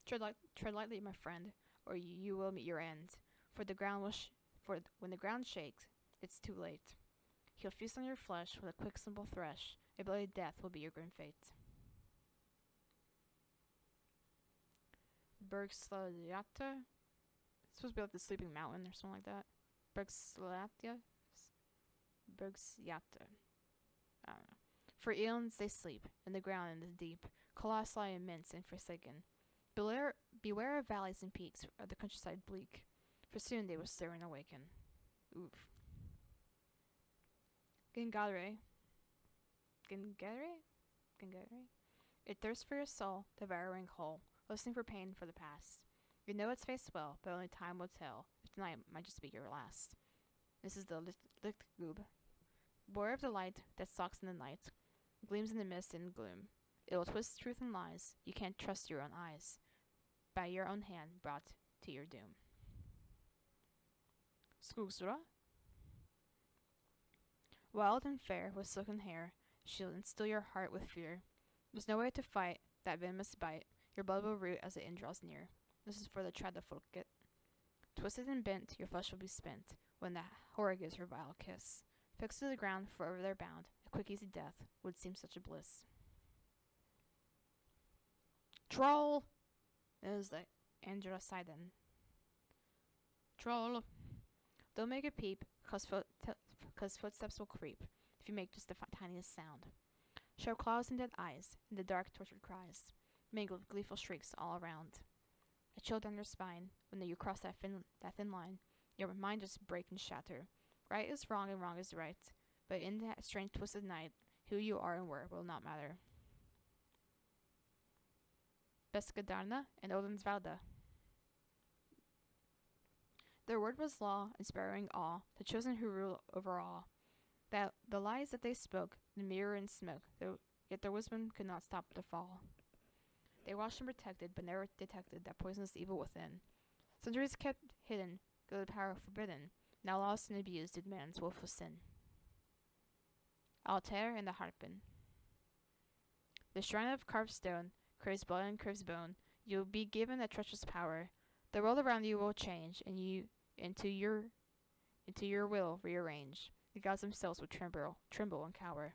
Tread lightly, my friend, or you will meet your end. For when the ground shakes, it's too late. He'll feast on your flesh with a quick, simple thresh. A bloody death will be your grim fate. Bergslajata? It's supposed to be like the sleeping mountain or something like that. Bergslajata? Bergsyata. I don't know. For eons they sleep, in the ground and the deep, colossi immense and forsaken. Beware of valleys and peaks, of the countryside bleak, for soon they will stir and awaken. Oof. Gengare. It thirsts for your soul, devouring whole, listening for pain for the past. You know its face well, but only time will tell, if tonight might just be your last. This is the Lichtgube. Beware of the light that stalks in the night, gleams in the mist and gloom. It will twist truth and lies. You can't trust your own eyes. By your own hand brought to your doom. Skogsra. Wild and fair, with silken hair, she'll instill your heart with fear. There's no way to fight that venomous bite. Your blood will root as the end draws near. This is for the Tradfolket. Twisted and bent, your flesh will be spent when the horror gives her vile kiss. Fixed to the ground, forever they're bound. A quick, easy death would seem such a bliss. Troll! It is the Andrasidon. Troll! Don't make a peep, cause footsteps will creep, if you make just the tiniest sound. Sharp claws and dead eyes, and the dark tortured cries, mingled with gleeful shrieks all around. A chill down your spine, when you cross that thin line, your mind just break and shatter. Right is wrong and wrong is right, but in that strange twisted night, who you are and where will not matter. Beskadarna and Odensvalda. Their word was law, inspiring awe, the chosen who rule over all. That the lies that they spoke, the mirror and smoke, yet their wisdom could not stop the fall. They watched and protected, but never detected that poisonous evil within. Centuries kept hidden, go the power forbidden, now lost and abused did man's willful sin. Altair and the Harpin. The shrine of carved stone craves blood and craves bone. You will be given a treacherous power. The world around you will change, and you into your will rearrange. The gods themselves will tremble and cower.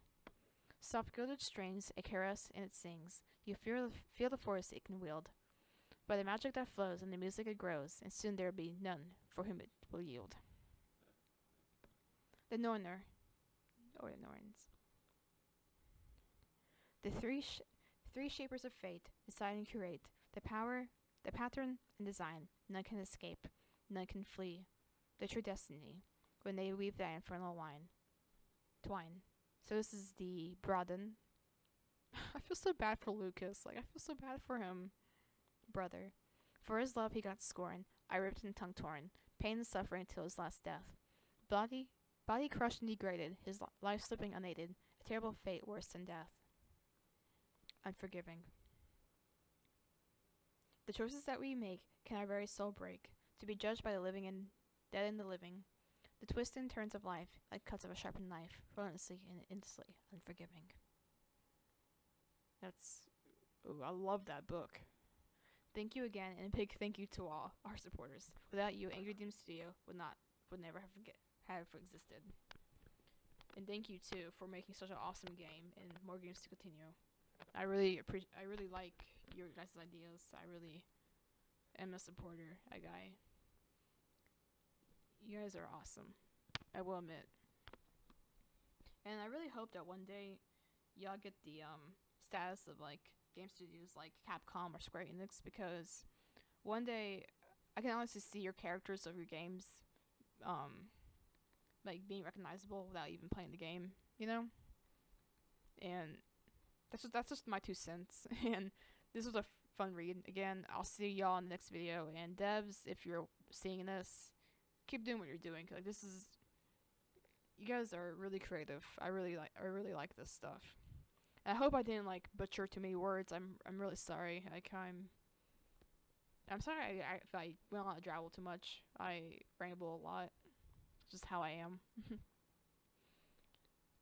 Soft-gilded strings, a caress, and it sings. You feel the force it can wield. By the magic that flows and the music it grows, and soon there will be none for whom it will yield. The Norner, or the Norns. The three shapers of fate decide and curate the power, the pattern, and design. None can escape, none can flee. The true destiny, when they weave that infernal twine. So this is the Broden. I feel so bad for Lucas. I feel so bad for him. Brother. For his love he got scorn, eye ripped and tongue torn, pain and suffering till his last death. Body crushed and degraded, his life slipping unaided, a terrible fate worse than death. Unforgiving. The choices that we make can our very soul break, to be judged by the living and dead and the living. The twists and turns of life, like cuts of a sharpened knife, relentlessly and endlessly unforgiving. I love that book. Thank you again, and a big thank you to all our supporters. Without you, Angry Doom Studio would never have existed. And thank you too for making such an awesome game and more games to continue. I really like your guys' ideas. I really am a supporter. You guys are awesome. I will admit. And I really hope that one day y'all get the status of like game studios like Capcom or Square Enix, because one day I can honestly see your characters of your games like being recognizable without even playing the game, you know? And that's just my 2 cents. And this was a fun read. Again, I'll see y'all in the next video. And devs, if you're seeing this, keep doing what you're doing. Like you guys are really creative. I really like this stuff. I hope I didn't like butcher too many words. I'm really sorry. I'm sorry if I went on a travel too much. I ramble a lot. It's just how I am.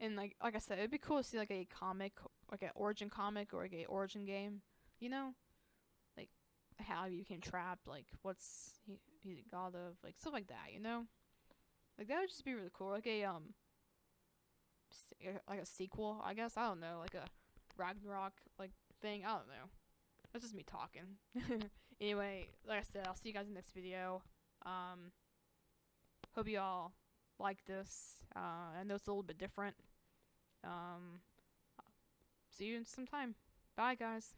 And like I said, it'd be cool to see like a comic, like an origin comic or like a origin game. You know, like how you became trapped. Like what's he's a god of, like stuff like that. You know, like that would just be really cool. Like a sequel, I guess. I don't know, like a Ragnarok like thing. I don't know. That's just me talking. Anyway, like I said, I'll see you guys in the next video. Hope you all like this. I know it's a little bit different. See you in some time. Bye, guys.